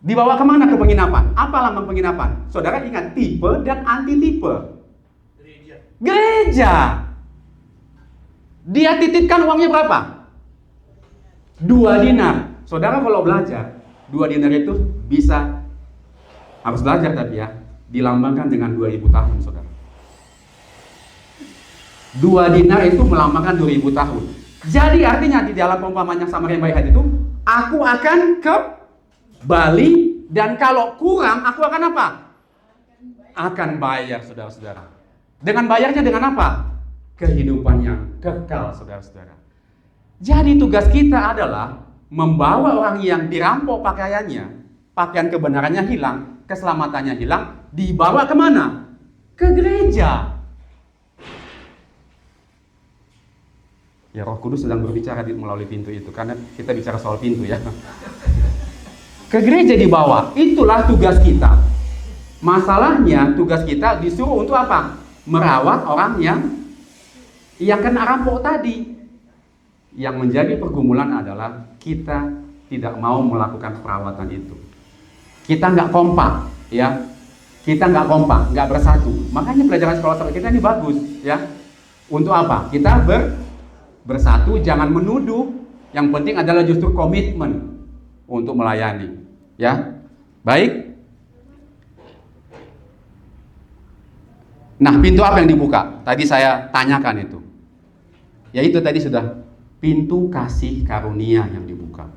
Dibawa kemana ke penginapan? Apa lambang penginapan? Saudara ingat tipe dan anti tipe. Gereja. Dia titipkan uangnya berapa? 2 dinar. Saudara kalau belajar 2 dinar itu bisa, harus belajar tapi ya, dilambangkan dengan 2000 tahun, saudara. 2 dinar itu melambangkan 2000 tahun. Jadi artinya di dalam perumpamaan yang Samaria yang baik hati itu, aku akan ke Bali dan kalau kurang aku akan apa? Akan bayar, saudara-saudara. Dengan bayarnya dengan apa? Kehidupan yang kekal, saudara-saudara. Jadi tugas kita adalah membawa orang yang dirampok pakaiannya, pakaian kebenarannya hilang, keselamatannya hilang, dibawa kemana? Ke gereja. Ya, Roh Kudus sedang berbicara melalui pintu itu, karena kita bicara soal pintu ya. Ke gereja dibawa, itulah tugas kita. Masalahnya tugas kita disuruh untuk apa? Merawat orang yang kena rampok tadi. Yang menjadi pergumulan adalah kita tidak mau melakukan perawatan itu. Kita nggak kompak, ya. Kita nggak kompak, nggak bersatu. Makanya pelajaran sekolah sampai kita ini bagus, ya. Untuk apa? Kita bersatu, jangan menuduh. Yang penting adalah justru komitmen untuk melayani, ya. Baik. Nah, pintu apa yang dibuka? Tadi saya tanyakan itu. Yaitu tadi sudah pintu kasih karunia yang dibuka.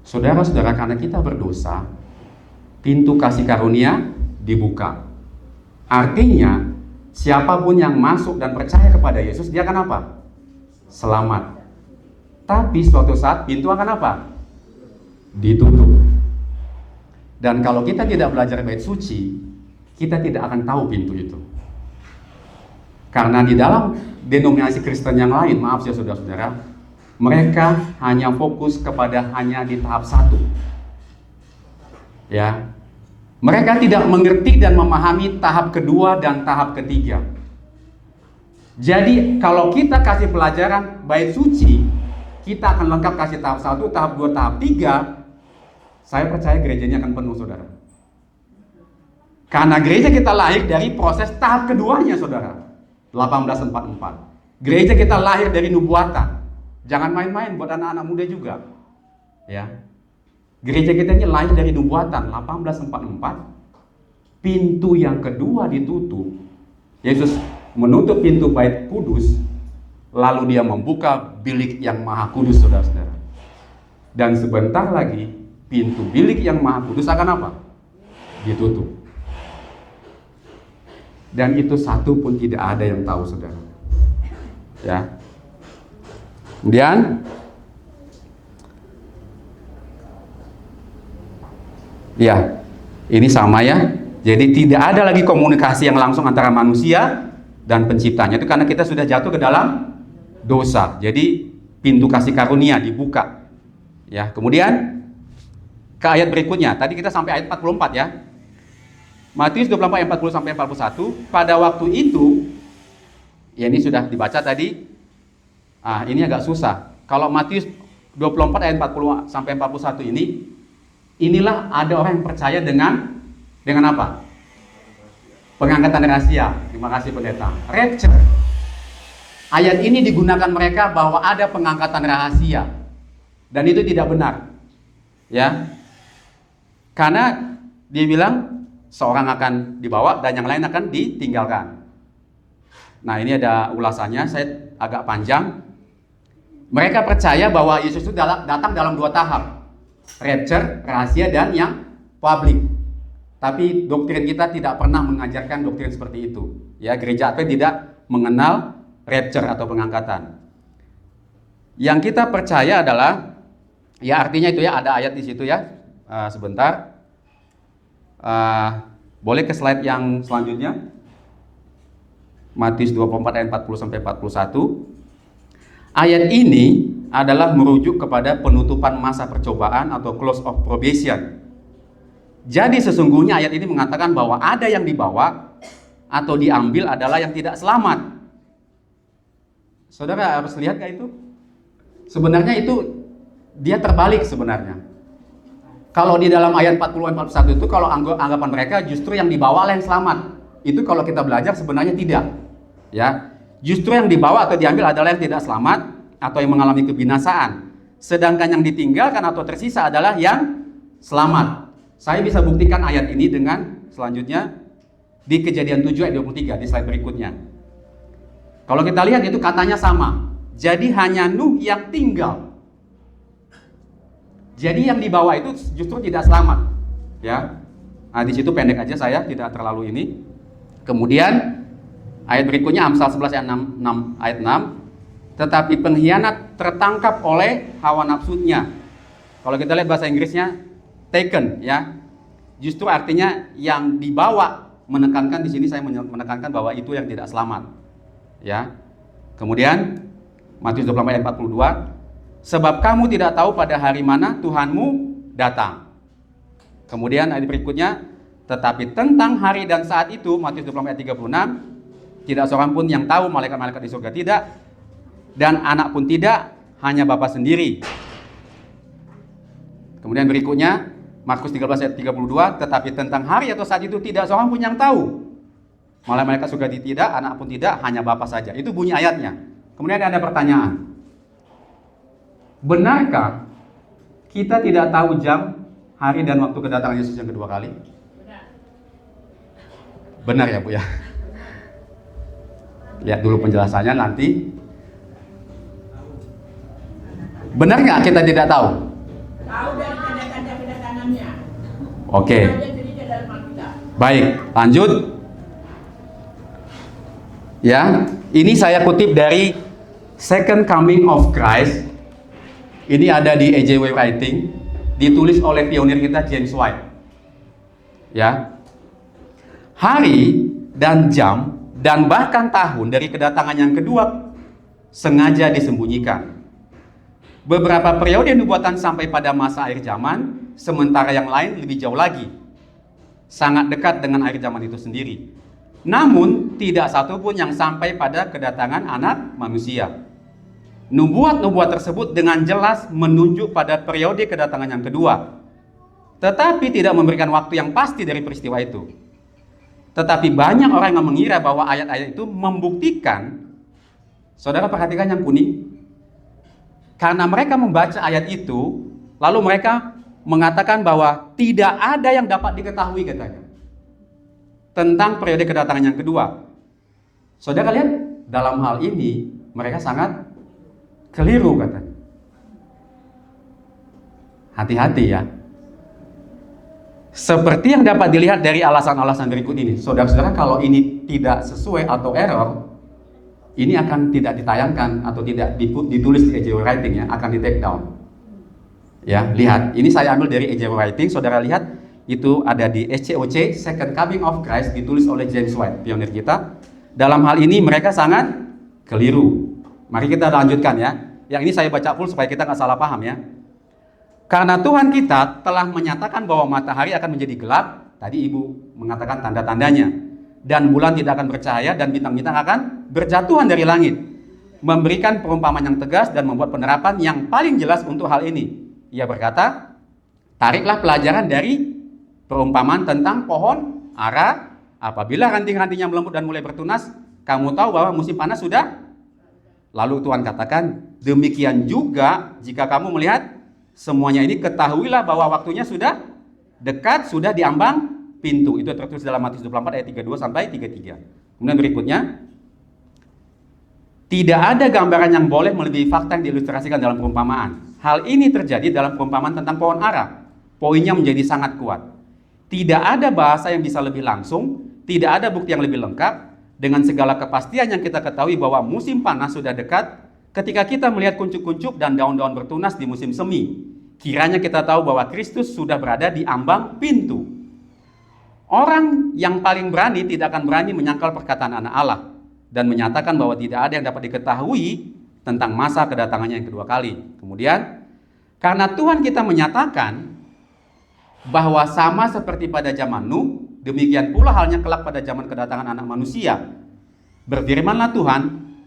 Saudara-saudara, karena kita berdosa, pintu kasih karunia dibuka. Artinya, siapapun yang masuk dan percaya kepada Yesus, dia akan apa? Selamat. Tapi suatu saat pintu akan apa? Ditutup. Dan kalau kita tidak belajar bait suci, kita tidak akan tahu pintu itu. Karena di dalam denominasi Kristen yang lain, maaf ya saudara-saudara, mereka hanya fokus kepada hanya di tahap 1. Ya. Mereka tidak mengerti dan memahami tahap kedua dan tahap ketiga. Jadi kalau kita kasih pelajaran bait suci, kita akan lengkap kasih tahap 1, tahap 2, tahap 3. Saya percaya gerejanya akan penuh, saudara. Karena gereja kita lahir dari proses tahap keduanya, saudara. 1844. Gereja kita lahir dari nubuatan. Jangan main-main buat anak-anak muda juga. Ya. Gereja kita ini lahir dari nubuatan 1844. Pintu yang kedua ditutup. Yesus menutup pintu bait kudus, lalu dia membuka bilik yang maha kudus, saudara-saudara. Dan sebentar lagi pintu bilik yang maha kudus akan apa? Ditutup. Dan itu satu pun tidak ada yang tahu, saudara. Ya. Kemudian, ya, ini sama ya. Jadi tidak ada lagi komunikasi yang langsung antara manusia dan penciptanya. Itu karena kita sudah jatuh ke dalam dosa. Jadi pintu kasih karunia dibuka. Ya, kemudian ke ayat berikutnya. Tadi kita sampai ayat 44 ya. Matius 24 ayat 40 sampai 41. Pada waktu itu, ya ini sudah dibaca tadi. Ini agak susah. Kalau Matius 24 ayat 40 sampai 41 ini, inilah ada orang yang percaya dengan apa? Pengangkatan rahasia. Terima kasih pendeta. Rapture. Ayat ini digunakan mereka bahwa ada pengangkatan rahasia. Dan itu tidak benar. Ya. Karena dia bilang seorang akan dibawa dan yang lain akan ditinggalkan. Nah, ini ada ulasannya, saya agak panjang. Mereka percaya bahwa Yesus itu datang dalam 2 tahap. Rapture, rahasia, dan yang publik. Tapi doktrin kita tidak pernah mengajarkan doktrin seperti itu. Ya, gereja Advent tidak mengenal rapture atau pengangkatan. Yang kita percaya adalah, ya artinya itu ya, ada ayat di situ ya. Sebentar. Boleh ke slide yang selanjutnya. Matius 24 ayat 40 sampai 41. Ayat ini adalah merujuk kepada penutupan masa percobaan atau close of probation. Jadi sesungguhnya ayat ini mengatakan bahwa ada yang dibawa atau diambil adalah yang tidak selamat. Saudara harus lihat gak itu? Sebenarnya itu dia terbalik sebenarnya. Kalau di dalam ayat 40 dan 41 itu kalau anggapan mereka justru yang dibawa adalah yang selamat. Itu kalau kita belajar sebenarnya tidak. Ya, justru yang dibawa atau diambil adalah yang tidak selamat atau yang mengalami kebinasaan. Sedangkan yang ditinggalkan atau tersisa adalah yang selamat. Saya bisa buktikan ayat ini dengan selanjutnya di Kejadian 7 ayat 23 di slide berikutnya. Kalau kita lihat itu katanya sama. Jadi hanya Nuh yang tinggal. Jadi yang dibawa itu justru tidak selamat. Ya. Nah, di situ pendek aja saya, tidak terlalu ini. Kemudian ayat berikutnya Amsal 11 ayat 6. Tetapi pengkhianat tertangkap oleh hawa nafsunya. Kalau kita lihat bahasa Inggrisnya taken, ya. Justru artinya yang dibawa, menekankan di sini saya menekankan bahwa itu yang tidak selamat. Ya. Kemudian Matius 24 ayat 42, sebab kamu tidak tahu pada hari mana Tuhanmu datang. Kemudian ayat berikutnya, tetapi tentang hari dan saat itu, Matius 24 ayat 36, tidak seorang pun yang tahu, malaikat-malaikat di surga tidak, dan anak pun tidak, hanya Bapa sendiri. Kemudian berikutnya Markus 13 ayat 32, tetapi tentang hari atau saat itu tidak seorang pun yang tahu. Malaikat surga tidak, anak pun tidak, hanya Bapa saja. Itu bunyi ayatnya. Kemudian ada pertanyaan. Benarkah kita tidak tahu jam, hari dan waktu kedatangan Yesus yang kedua kali? Benar ya Bu ya? Lihat dulu penjelasannya nanti. Benar nggak kita tidak tahu? Tahu dari tanda-tanda kedatangannya. Oke. Tahu dia cerita dalam Alkitab. Baik, lanjut. Ya, ini saya kutip dari Second Coming of Christ. Ini ada di EJW Writing, ditulis oleh pionir kita James White. Ya. Hari dan jam dan bahkan tahun dari kedatangan yang kedua sengaja disembunyikan. Beberapa periode nubuatan sampai pada masa akhir zaman, sementara yang lain lebih jauh lagi. Sangat dekat dengan akhir zaman itu sendiri. Namun, tidak satu pun yang sampai pada kedatangan anak manusia. Nubuat-nubuat tersebut dengan jelas menunjuk pada periode kedatangan yang kedua. Tetapi tidak memberikan waktu yang pasti dari peristiwa itu. Tetapi banyak orang yang mengira bahwa ayat-ayat itu membuktikan. Saudara perhatikan yang kuning. Karena mereka membaca ayat itu, lalu mereka mengatakan bahwa tidak ada yang dapat diketahui katanya tentang periode kedatangan yang kedua. Saudara lihat, dalam hal ini mereka sangat keliru katanya. Hati-hati ya. Seperti yang dapat dilihat dari alasan-alasan berikut ini. Saudara-saudara, kalau ini tidak sesuai atau error, ini akan tidak ditayangkan atau tidak ditulis di EJW Writing ya, akan di take down. Ya, lihat, ini saya ambil dari EJW Writing. Saudara lihat, itu ada di SCOC, Second Coming of Christ, ditulis oleh James White, pionir kita. Dalam hal ini mereka sangat keliru. Mari kita lanjutkan ya. Yang ini saya baca full supaya kita nggak salah paham ya. Karena Tuhan kita telah menyatakan bahwa matahari akan menjadi gelap. Tadi Ibu mengatakan tanda-tandanya. Dan bulan tidak akan bercahaya dan bintang-bintang akan berjatuhan dari langit. Memberikan perumpamaan yang tegas dan membuat penerapan yang paling jelas untuk hal ini. Ia berkata, tariklah pelajaran dari perumpamaan tentang pohon ara. Apabila ranting-rantingnya melembut dan mulai bertunas, kamu tahu bahwa musim panas sudah. Lalu Tuhan katakan, demikian juga jika kamu melihat semuanya ini ketahuilah bahwa waktunya sudah dekat, sudah di ambang pintu. Itu tertulis dalam Matius 24 ayat 32 sampai 33. Kemudian berikutnya, tidak ada gambaran yang boleh melebihi fakta yang diilustrasikan dalam perumpamaan. Hal ini terjadi dalam perumpamaan tentang pohon ara. Poinnya menjadi sangat kuat. Tidak ada bahasa yang bisa lebih langsung, tidak ada bukti yang lebih lengkap. Dengan segala kepastian yang kita ketahui bahwa musim panas sudah dekat, ketika kita melihat kuncup-kuncup dan daun-daun bertunas di musim semi, kiranya kita tahu bahwa Kristus sudah berada di ambang pintu. Orang yang paling berani tidak akan berani menyangkal perkataan anak Allah dan menyatakan bahwa tidak ada yang dapat diketahui tentang masa kedatangannya yang kedua kali. Kemudian, karena Tuhan kita menyatakan bahwa sama seperti pada zaman Nuh, demikian pula halnya kelak pada zaman kedatangan anak manusia. Berfirmanlah Tuhan,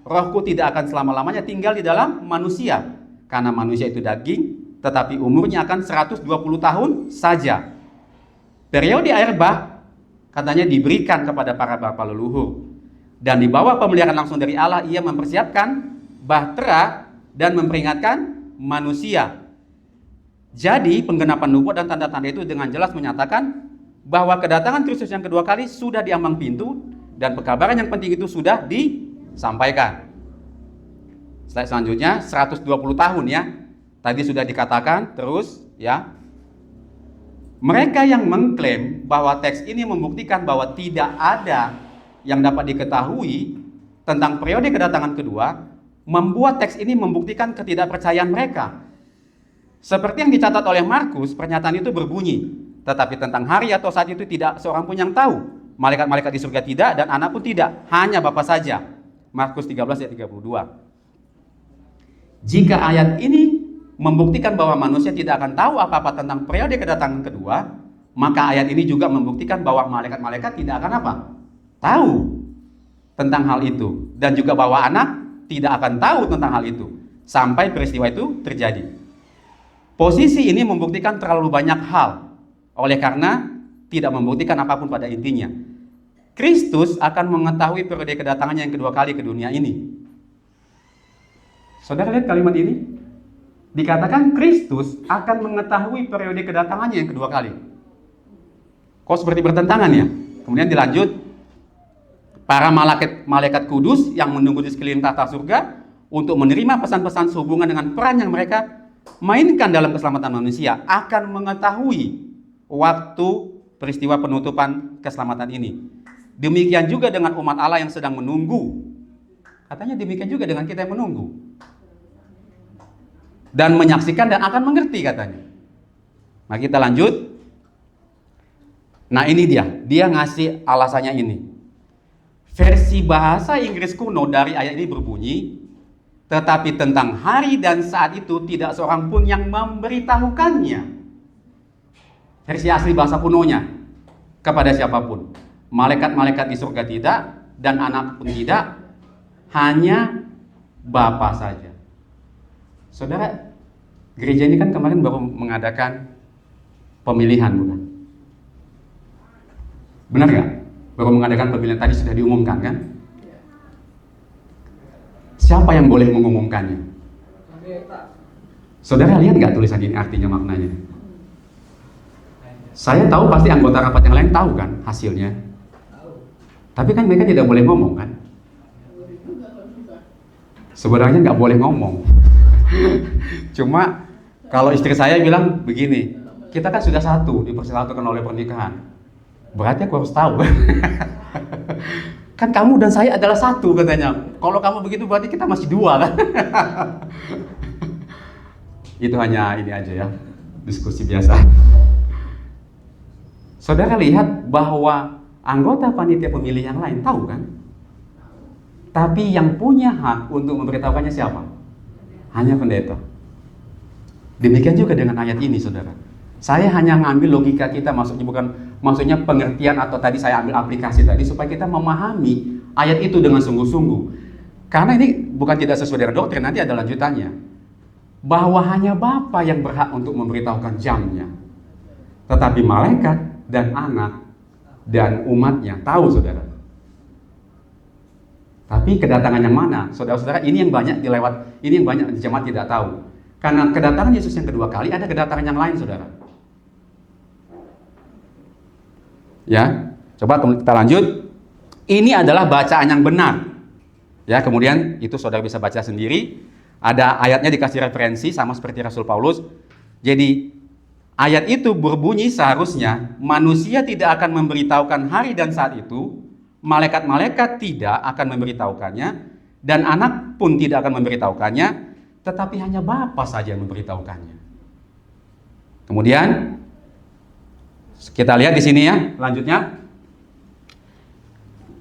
rohku tidak akan selama-lamanya tinggal di dalam manusia, karena manusia itu daging, tetapi umurnya akan 120 tahun saja. Periode air bah katanya diberikan kepada para bapa leluhur. Dan di bawah pemeliharaan langsung dari Allah, ia mempersiapkan bahtera dan memperingatkan manusia. Jadi penggenapan nubuat dan tanda-tanda itu dengan jelas menyatakan bahwa kedatangan Kristus yang kedua kali sudah di ambang pintu dan pekabaran yang penting itu sudah disampaikan. Slide selanjutnya 120 tahun ya. Tadi sudah dikatakan terus ya. Mereka yang mengklaim bahwa teks ini membuktikan bahwa tidak ada yang dapat diketahui tentang periode kedatangan kedua, membuat teks ini membuktikan ketidakpercayaan mereka. Seperti yang dicatat oleh Markus, pernyataan itu berbunyi, tetapi tentang hari atau saat itu tidak seorang pun yang tahu. Malaikat-malaikat di surga tidak dan anak pun tidak, hanya Bapa saja. Markus 13 ayat 32. Jika ayat ini membuktikan bahwa manusia tidak akan tahu apa-apa tentang periode kedatangan kedua, maka ayat ini juga membuktikan bahwa malaikat-malaikat tidak akan apa? Tahu tentang hal itu, dan juga bahwa anak tidak akan tahu tentang hal itu sampai peristiwa itu terjadi. Posisi ini membuktikan terlalu banyak hal, oleh karena tidak membuktikan apapun pada intinya. Kristus akan mengetahui periode kedatangannya yang kedua kali ke dunia ini. Saudara lihat kalimat ini? Dikatakan Kristus akan mengetahui periode kedatangannya yang kedua kali. Kok seperti bertentangan ya? Kemudian dilanjut, para malaikat kudus yang menunggu di sekeliling tahta surga untuk menerima pesan-pesan sehubungan dengan peran yang mereka mainkan dalam keselamatan manusia akan mengetahui waktu peristiwa penutupan keselamatan ini. Demikian juga dengan umat Allah yang sedang menunggu. Katanya demikian juga dengan kita yang menunggu dan menyaksikan dan akan mengerti katanya. Nah kita lanjut. Nah ini dia ngasih alasannya ini. Versi bahasa Inggris kuno dari ayat ini berbunyi, tetapi tentang hari dan saat itu tidak seorang pun yang memberitahukannya. Versi asli bahasa kunonya, kepada siapapun. Malaikat-malaikat di surga tidak, dan anak pun tidak, hanya Bapa saja. Saudara, gereja ini kan kemarin baru mengadakan pemilihan, bukan? Benar nggak? Baru mengadakan pemilihan, tadi sudah diumumkan kan? Siapa yang boleh mengumumkannya? Saudara lihat nggak tulisan ini artinya, maknanya? Saya tahu pasti anggota rapat yang lain tahu kan hasilnya. Tapi kan mereka tidak boleh ngomong kan? Sebenarnya nggak boleh ngomong. Cuma kalau istri saya bilang begini, kita kan sudah satu, dipersatukan oleh pernikahan. Berarti aku harus tahu. Kan kamu dan saya adalah satu katanya. Kalau kamu begitu berarti kita masih dua kan? Itu hanya ini aja ya, diskusi biasa. Saudara lihat bahwa anggota panitia pemilih yang lain tahu kan? Tapi yang punya hak untuk memberitahukannya siapa? Hanya pendeta. Demikian juga dengan ayat ini, saudara. Saya hanya ngambil logika kita, maksudnya pengertian atau tadi saya ambil aplikasi tadi supaya kita memahami ayat itu dengan sungguh-sungguh. Karena ini bukan tidak sesuai dengan doktrin, nanti ada lanjutannya. Bahwa hanya Bapa yang berhak untuk memberitahukan jamnya. Tetapi malaikat dan anak dan umatnya tahu, saudara. Tapi kedatangan yang mana? Saudara-saudara, ini yang banyak jemaat tidak tahu. Karena kedatangan Yesus yang kedua kali ada kedatangan yang lain, saudara. Ya, coba kita lanjut. Ini adalah bacaan yang benar. Ya, kemudian itu saudara bisa baca sendiri. Ada ayatnya dikasih referensi sama seperti Rasul Paulus. Jadi ayat itu berbunyi seharusnya manusia tidak akan memberitahukan hari dan saat itu, malaikat-malaikat tidak akan memberitahukannya, dan anak pun tidak akan memberitahukannya, tetapi hanya Bapa saja yang memberitahukannya. Kemudian kita lihat di sini ya, lanjutnya.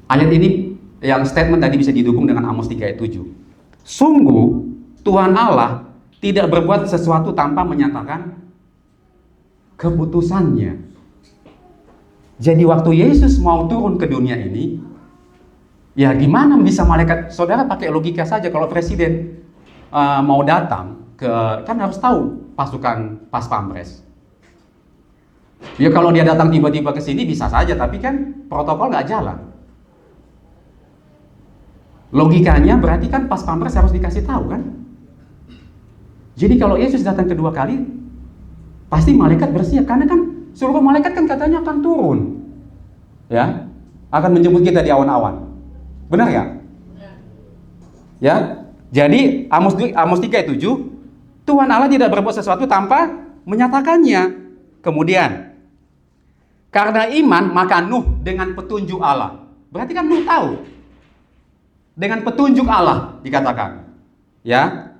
Ayat ini yang statement tadi bisa didukung dengan Amos 3 ayat 7. Sungguh Tuhan Allah tidak berbuat sesuatu tanpa menyatakan keputusannya. Jadi waktu Yesus mau turun ke dunia ini, ya gimana bisa malaikat, saudara pakai logika saja kalau presiden mau datang ke, kan harus tahu pasukan pas pampres. Ya kalau dia datang tiba-tiba ke sini bisa saja, tapi kan protokol nggak jalan. Logikanya berarti kan pas pampres harus dikasih tahu kan? Jadi kalau Yesus datang kedua kali, pasti malaikat bersiap, karena kan seluruh malaikat kan katanya akan turun, ya, akan menjemput kita di awan-awan. Benar ya? Ya. Jadi Amos 3 ayat 7, Tuhan Allah tidak berbuat sesuatu tanpa menyatakannya. Kemudian karena iman maka Nuh dengan petunjuk Allah. Berarti kan Nuh tahu. Dengan petunjuk Allah dikatakan, ya,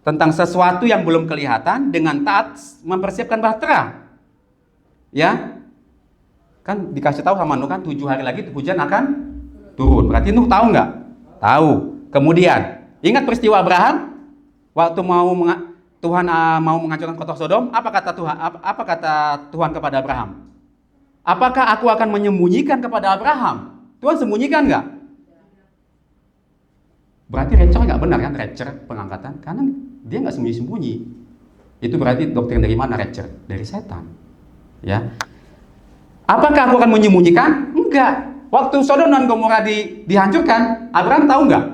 tentang sesuatu yang belum kelihatan, dengan taat mempersiapkan bahtera. Ya. Kan dikasih tahu sama Nuh kan 7 hari lagi hujan akan turun. Berarti Nuh tahu nggak? Tahu. Kemudian ingat peristiwa Abraham waktu Tuhan mau menghancurkan kota Sodom, apa kata Tuhan kepada Abraham? Apakah aku akan menyembunyikan kepada Abraham? Tuhan sembunyikan nggak? Berarti rapture nggak benar kan, rapture pengangkatan, karena dia nggak sembunyi-sembunyi. Itu berarti doktrin dari mana rapture? Dari setan. Ya. Apakah aku akan menyembunyikan? Enggak. Waktu Sodom dan Gomora dihancurkan, Abraham tahu nggak?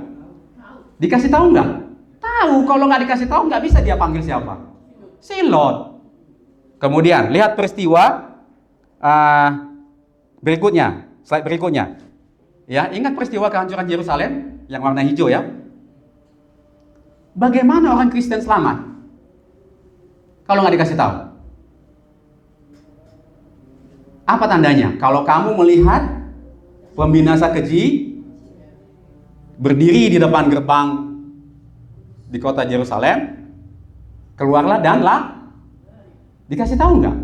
Dikasih tahu nggak? Tahu. Kalau nggak dikasih tahu nggak bisa dia panggil siapa? Si Lot. Kemudian lihat peristiwa berikutnya, slide berikutnya. Ya, ingat peristiwa kehancuran Yerusalem yang warna hijau ya. Bagaimana orang Kristen selamat kalau nggak dikasih tahu? Apa tandanya? Kalau kamu melihat pembinasa keji berdiri di depan gerbang di kota Yerusalem, keluarlah dan dikasih tahu nggak?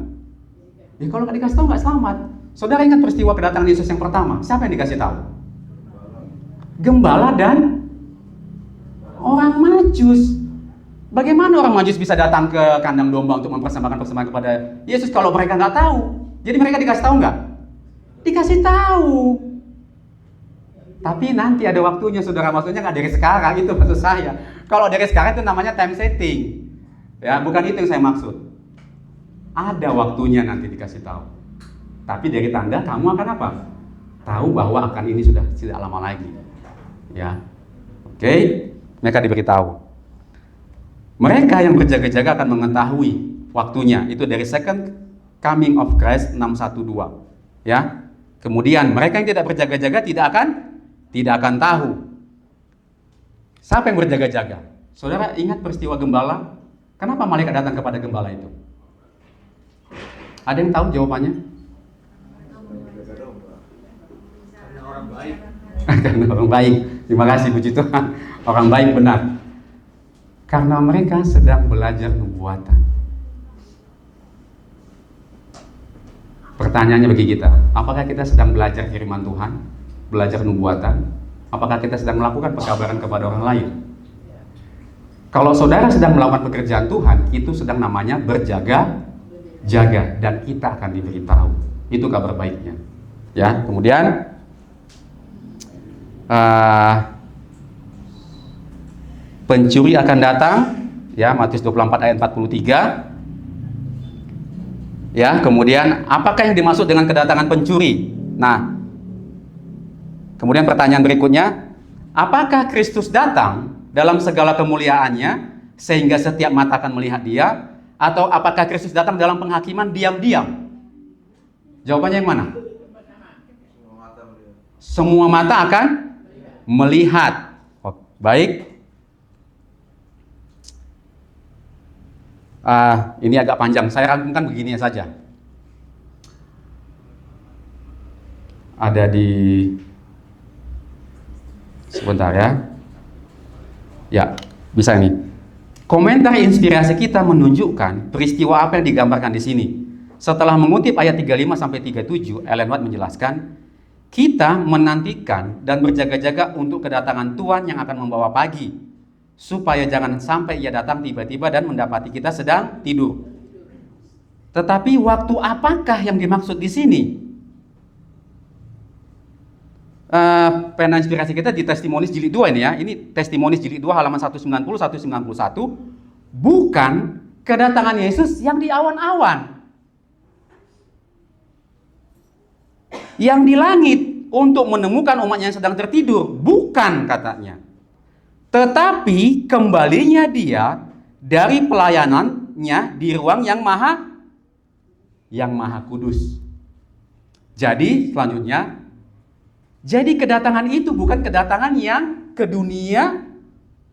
Ya kalau nggak dikasih tahu nggak selamat. Saudara ingat peristiwa kedatangan Yesus yang pertama? Siapa yang dikasih tahu? Gembala dan orang Majus. Bagaimana orang Majus bisa datang ke kandang domba untuk mempersembahkan persembahan kepada Yesus kalau mereka nggak tahu? Jadi mereka dikasih tahu nggak? Dikasih tahu. Tapi nanti ada waktunya, saudara, maksudnya nggak dari sekarang, itu maksud saya. Kalau dari sekarang itu namanya time setting. Ya, bukan itu yang saya maksud. Ada waktunya nanti dikasih tahu. Tapi dari tanda kamu akan apa? Tahu bahwa akan ini sudah tidak lama lagi. Ya. Oke, mereka diberitahu. Mereka yang berjaga-jaga akan mengetahui waktunya. Itu dari second coming of Christ 612. Ya. Kemudian mereka yang tidak berjaga-jaga tidak akan tahu. Siapa yang berjaga-jaga? Saudara ingat peristiwa gembala? Kenapa malaikat datang kepada gembala itu? Ada yang tahu jawabannya? Karena orang baik. Karena orang baik. Terima kasih, puji Tuhan. Orang baik benar. Karena mereka sedang belajar nubuatan. Pertanyaannya bagi kita, apakah kita sedang belajar firman Tuhan? Belajar nubuatan? Apakah kita sedang melakukan pekabaran kepada orang lain? Kalau saudara sedang melakukan pekerjaan Tuhan, itu sedang namanya berjaga-jaga, dan kita akan diberitahu. Itu kabar baiknya. Ya, kemudian pencuri akan datang, ya, Matius 24 ayat 43. Ya, kemudian apakah yang dimaksud dengan kedatangan pencuri? Nah, kemudian pertanyaan berikutnya, apakah Kristus datang dalam segala kemuliaannya sehingga setiap mata akan melihat dia? Atau apakah Kristus datang dalam penghakiman diam-diam? Jawabannya yang mana? Semua mata akan melihat. Oh, baik. Ini agak panjang, saya rangkumkan begini saja. Ada di... Sebentar ya. Ya, bisa nih. Komentar inspirasi kita menunjukkan peristiwa apa yang digambarkan di sini. Setelah mengutip ayat 35 sampai 37, Ellen White menjelaskan, kita menantikan dan berjaga-jaga untuk kedatangan Tuhan yang akan membawa pagi, supaya jangan sampai ia datang tiba-tiba dan mendapati kita sedang tidur. Tetapi waktu apakah yang dimaksud di sini? Pena inspirasi kita di Testimonies jilid 2 ini ya. Ini Testimonies jilid 2 halaman 190 191. Bukan kedatangan Yesus yang di awan-awan, yang di langit untuk menemukan umatnya yang sedang tertidur, bukan katanya. Tetapi kembalinya dia dari pelayanannya di ruang yang maha kudus. Jadi selanjutnya, jadi kedatangan itu bukan kedatangan yang ke dunia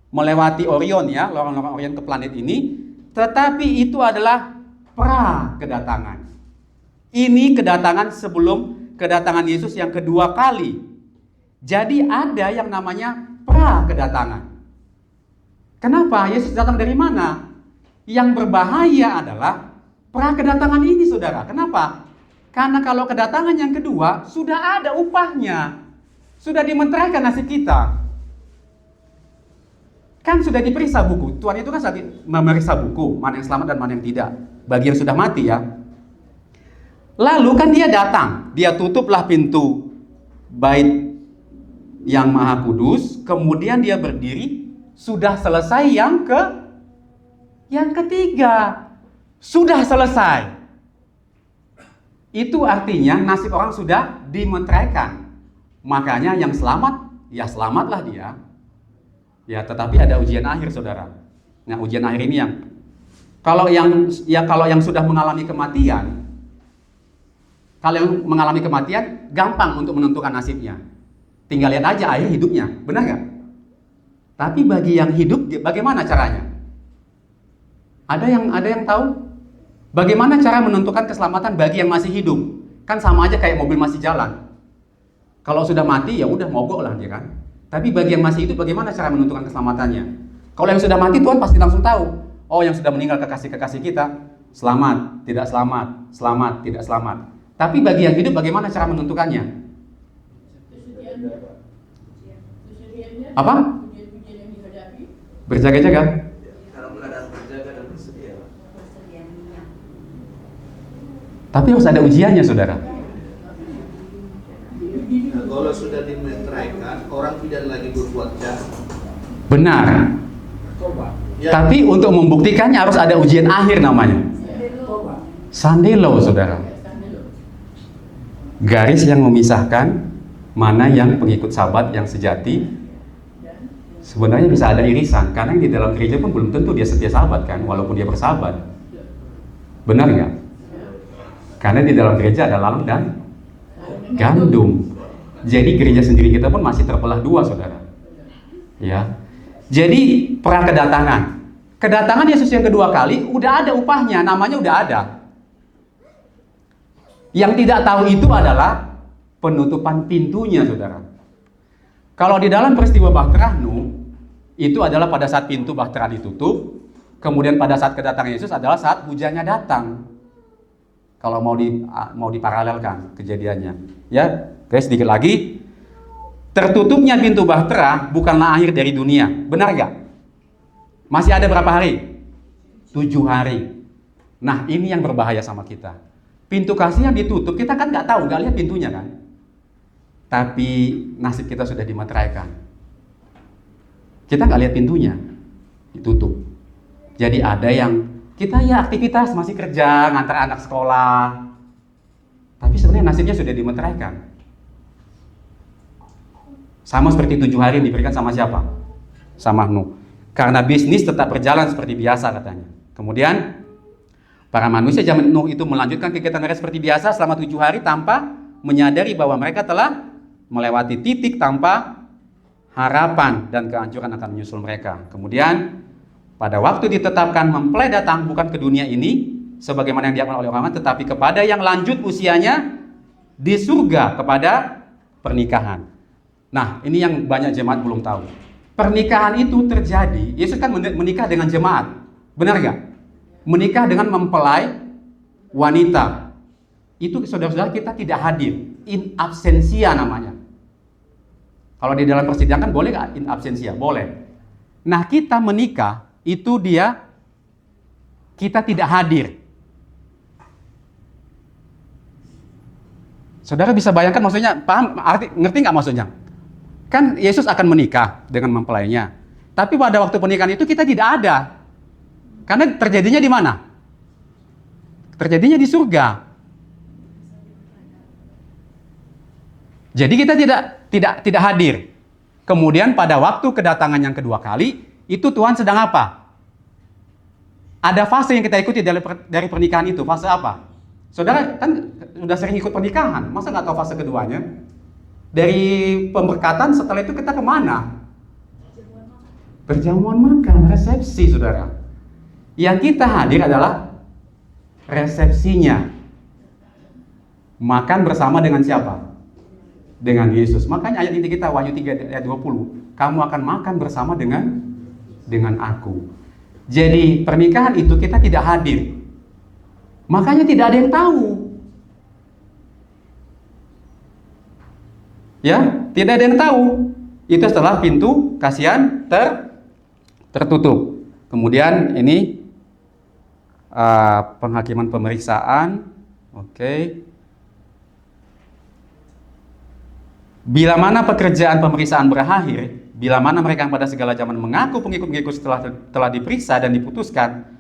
melewati Orion ya, lorong-lorong Orion ke planet ini, tetapi itu adalah pra kedatangan. Ini kedatangan sebelum kedatangan Yesus yang kedua kali. Jadi ada yang namanya pra kedatangan. Kenapa? Yesus datang dari mana? Yang berbahaya adalah pra kedatangan ini, saudara. Kenapa? Karena kalau kedatangan yang kedua sudah ada upahnya. Sudah dimenteraikan nasib kita. Kan sudah diperiksa buku. Tuhan itu kan saat memeriksa buku, mana yang selamat dan mana yang tidak. Bagi yang sudah mati ya. Lalu kan dia datang, dia tutuplah pintu bait yang maha kudus, kemudian dia berdiri, sudah selesai yang ketiga. Sudah selesai. Itu artinya nasib orang sudah dimenteraikan. Makanya yang selamat, ya selamatlah dia. Ya, tetapi ada ujian akhir, saudara. Nah, ujian akhir ini kalau yang sudah mengalami kematian, gampang untuk menentukan nasibnya. Tinggal lihat aja akhir hidupnya, benar nggak? Tapi bagi yang hidup, bagaimana caranya? Ada yang tahu? Bagaimana cara menentukan keselamatan bagi yang masih hidup? Kan sama aja kayak mobil masih jalan. Kalau sudah mati ya udah mogok lah dia kan. Tapi bagi yang masih hidup bagaimana cara menentukan keselamatannya? Kalau yang sudah mati Tuhan pasti langsung tahu. Oh, yang sudah meninggal kekasih-kekasih kita, selamat, tidak selamat, selamat, tidak selamat. Tapi bagi yang hidup bagaimana cara menentukannya? Apa? Berjaga-jaga. Dalam keadaan berjaga dan bersedia. Tapi harus ada ujiannya, saudara. Nah, kalau sudah dimenteraikan, orang tidak lagi berbuat jahat. Benar. Ya. Tapi untuk membuktikannya harus ada ujian akhir namanya. Sandelo, saudara. Garis yang memisahkan mana yang pengikut sahabat yang sejati. Sebenarnya bisa ada irisan, karena yang di dalam gereja pun belum tentu dia setia sahabat kan, walaupun dia bersahabat. Benar nggak? Karena di dalam gereja ada lalang dan gandum. Jadi gereja sendiri kita pun masih terbelah dua, saudara. Ya. Jadi pra kedatangan. Kedatangan Yesus yang kedua kali udah ada upahnya, namanya udah ada. Yang tidak tahu itu adalah penutupan pintunya, saudara. Kalau di dalam peristiwa Bahtera Nuh, itu adalah pada saat pintu Bahtera ditutup, kemudian pada saat kedatangan Yesus adalah saat hujannya datang. Kalau mau diparalelkan kejadiannya, ya, guys, sedikit lagi. Tertutupnya pintu Bahtera bukanlah akhir dari dunia, benar nggak? Masih ada berapa hari? 7 hari. Nah, ini yang berbahaya sama kita. Pintu kasih yang ditutup, kita kan nggak tahu, nggak lihat pintunya kan. Tapi nasib kita sudah dimeteraikan. Kita nggak lihat pintunya, ditutup. Jadi ada yang kita ya aktivitas, masih kerja, ngantar anak sekolah. Tapi sebenarnya nasibnya sudah dimeteraikan. Sama seperti 7 hari yang diberikan sama siapa? Sama Nuh. Karena bisnis tetap berjalan seperti biasa katanya. Kemudian para manusia zaman Nuh itu melanjutkan kegiatan mereka seperti biasa selama 7 hari tanpa menyadari bahwa mereka telah melewati titik tanpa harapan dan kehancuran akan menyusul mereka. Kemudian pada waktu ditetapkan mempelai datang bukan ke dunia ini sebagaimana yang diakukan oleh orang, tetapi kepada yang lanjut usianya di surga kepada pernikahan. Nah, ini yang banyak jemaat belum tahu. Pernikahan itu terjadi, Yesus kan menikah dengan jemaat. Benar gak? Menikah dengan mempelai wanita. Itu saudara-saudara kita tidak hadir. In absentia namanya. Kalau di dalam persidangan boleh gak in absentia? Boleh. Nah, kita menikah itu kita tidak hadir. Saudara bisa bayangkan maksudnya, paham, ngerti nggak maksudnya? Kan Yesus akan menikah dengan mempelainya. Tapi pada waktu pernikahan itu kita tidak ada. Karena terjadinya di mana? Terjadinya di surga. Jadi kita tidak hadir. Kemudian pada waktu kedatangan yang kedua kali, itu Tuhan sedang apa? Ada fase yang kita ikuti dari pernikahan itu. Fase apa? Saudara kan sudah sering ikut pernikahan, masa nggak tahu fase keduanya? Dari pemberkatan setelah itu kita kemana? Perjamuan makan, resepsi, saudara. Yang kita hadir adalah resepsinya. Makan bersama dengan siapa? Dengan Yesus. Makanya ayat inti kita Wahyu 3 ayat 20, kamu akan makan bersama dengan aku. Jadi pernikahan itu kita tidak hadir. Makanya tidak ada yang tahu. Ya, tidak ada yang tahu. Itu setelah pintu kasihan tertutup. Kemudian ini penghakiman pemeriksaan. Oke. Bila mana pekerjaan pemeriksaan berakhir, bila mana mereka yang pada segala zaman mengaku pengikut-pengikut telah diperiksa dan diputuskan,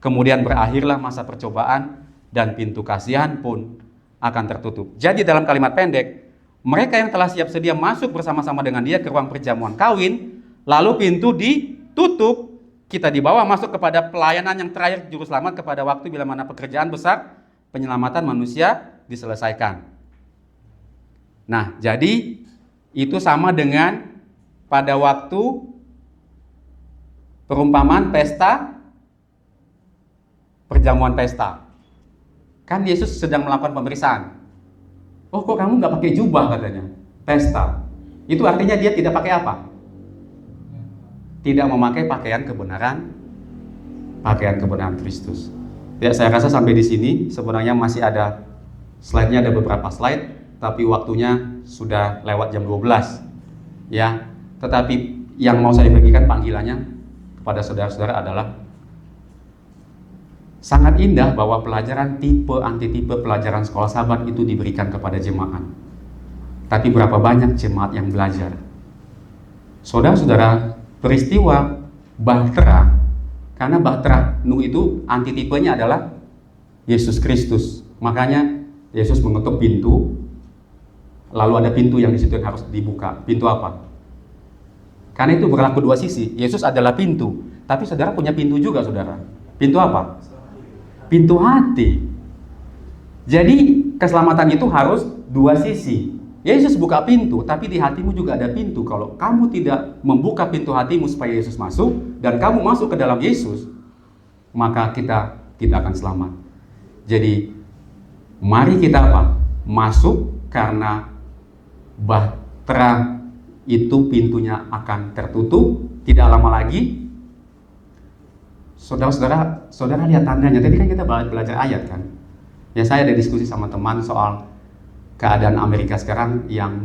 kemudian berakhirlah masa percobaan dan pintu kasihan pun akan tertutup. Jadi dalam kalimat pendek, mereka yang telah siap sedia masuk bersama-sama dengan dia ke ruang perjamuan kawin, lalu pintu ditutup, kita dibawa masuk kepada pelayanan yang terakhir juru selamat kepada waktu bila mana pekerjaan besar penyelamatan manusia diselesaikan. Nah, jadi itu sama dengan pada waktu perumpamaan pesta, perjamuan pesta. Kan Yesus sedang melakukan pemeriksaan. Oh, kok kamu nggak pakai jubah katanya? Pesta. Itu artinya dia tidak pakai apa? Tidak memakai pakaian kebenaran Kristus. Ya, saya rasa sampai di sini. Sebenarnya masih ada slide-nya, ada beberapa slide, tapi waktunya sudah lewat jam 12. Ya, tetapi yang mau saya bagikan panggilannya kepada saudara-saudara adalah sangat indah bahwa pelajaran tipe antitipe pelajaran sekolah sahabat itu diberikan kepada jemaat. Tapi berapa banyak jemaat yang belajar? Saudara-saudara, peristiwa Bahtera, karena Bahtera Nuh itu antitipenya adalah Yesus Kristus. Makanya Yesus mengetuk pintu, lalu ada pintu yang di situ yang harus dibuka. Pintu apa? Karena itu berlaku dua sisi. Yesus adalah pintu, tapi saudara punya pintu juga, saudara. Pintu apa? Pintu hati. Jadi keselamatan itu harus dua sisi. Yesus buka pintu, tapi di hatimu juga ada pintu. Kalau kamu tidak membuka pintu hatimu supaya Yesus masuk, dan kamu masuk ke dalam Yesus, maka kita tidak akan selamat. Jadi mari kita apa? Masuk, karena Bahtera itu pintunya akan tertutup tidak lama lagi. Saudara lihat tandanya. Tadi kan kita belajar ayat kan. Ya, saya ada diskusi sama teman soal keadaan Amerika sekarang yang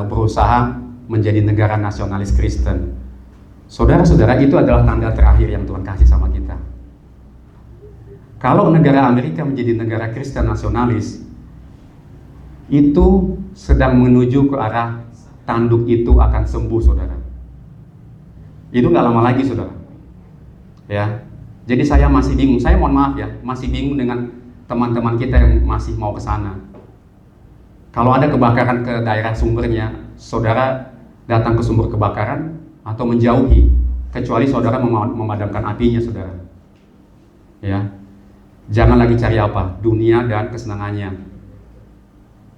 berusaha menjadi negara nasionalis Kristen. Saudara-saudara, itu adalah tanda terakhir yang Tuhan kasih sama kita. Kalau negara Amerika menjadi negara Kristen nasionalis, itu sedang menuju ke arah tanduk itu akan sembuh, saudara. Itu nggak lama lagi, saudara. Ya, jadi saya masih bingung. Saya mohon maaf ya, masih bingung dengan teman-teman kita yang masih mau ke sana. Kalau ada kebakaran ke daerah sumbernya, saudara datang ke sumber kebakaran atau menjauhi. kecuali saudara memadamkan apinya, saudara. Ya, jangan lagi cari apa? Dunia dan kesenangannya.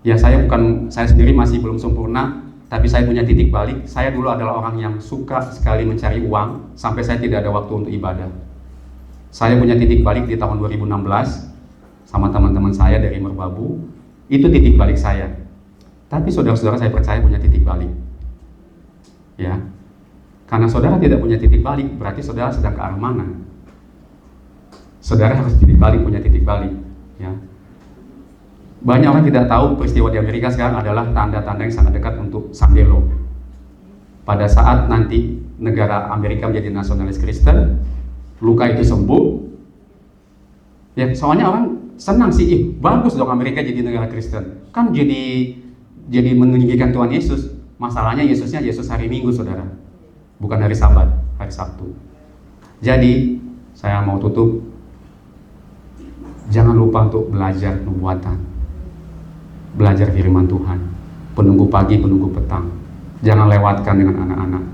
Ya, saya sendiri masih belum sempurna, tapi saya punya titik balik. Saya dulu adalah orang yang suka sekali mencari uang, sampai saya tidak ada waktu untuk ibadah. Saya punya titik balik di tahun 2016, sama teman-teman saya dari Merbabu. Itu titik balik saya. Tapi saudara-saudara, saya percaya punya titik balik. Ya, karena saudara tidak punya titik balik, berarti saudara sedang ke arah mana? Saudara harus titik balik, punya titik balik. Ya, banyak orang tidak tahu peristiwa di Amerika sekarang adalah tanda-tanda yang sangat dekat untuk Sandelo. Pada saat nanti negara Amerika menjadi nasionalis Kristen, luka itu sembuh. Ya, soalnya orang senang sih, bagus dong Amerika jadi negara Kristen. Kan jadi meninggikan Tuhan Yesus. Masalahnya Yesusnya Yesus hari Minggu, saudara. Bukan hari Sabat, hari Sabtu. Jadi, saya mau tutup. Jangan lupa untuk belajar nubuatan. Belajar firman Tuhan, penunggu pagi, penunggu petang. Jangan lewatkan dengan anak-anak.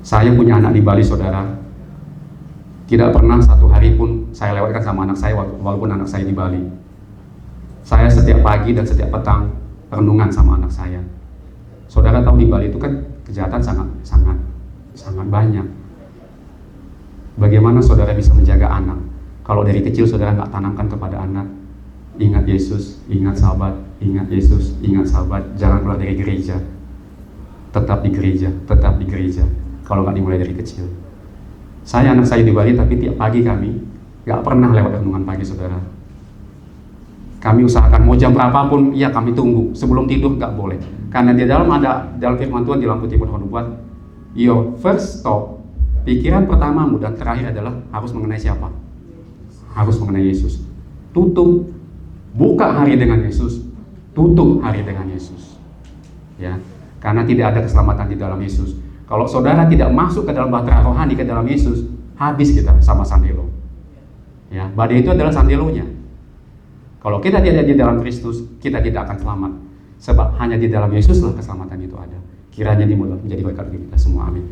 Saya punya anak di Bali, saudara. Tidak pernah satu hari pun saya lewatkan sama anak saya, walaupun anak saya di Bali. Saya setiap pagi dan setiap petang renungan sama anak saya. Saudara tahu di Bali itu kan kejahatan sangat banyak. Bagaimana saudara bisa menjaga anak? Kalau dari kecil saudara nggak tanamkan kepada anak, ingat Yesus, ingat sahabat, ingat Yesus, ingat sahabat, jangan keluar dari gereja. Tetap di gereja, tetap di gereja. Kalau nggak dimulai dari kecil. Anak saya di Bali, tapi tiap pagi kami nggak pernah lewat renungan pagi, saudara. Kami usahakan mau jam berapapun, ya kami tunggu. Sebelum tidur nggak boleh. Karena di dalam firman Tuhan di dalam kutipan nubuat, your first stop, pikiran pertamamu dan terakhir adalah harus mengenai siapa? Harus mengenai Yesus. Tutup, buka hari dengan Yesus, tutup hari dengan Yesus. Ya, karena tidak ada keselamatan di dalam Yesus. Kalau saudara tidak masuk ke dalam bahtera rohani, ke dalam Yesus, habis kita sama Sandelo. Ya, badai itu adalah Sandelonya. Kalau kita tidak di dalam Kristus, kita tidak akan selamat. Sebab hanya di dalam Yesuslah keselamatan itu ada. Kiranya dimulai menjadi berkat bagi kita semua. Amin.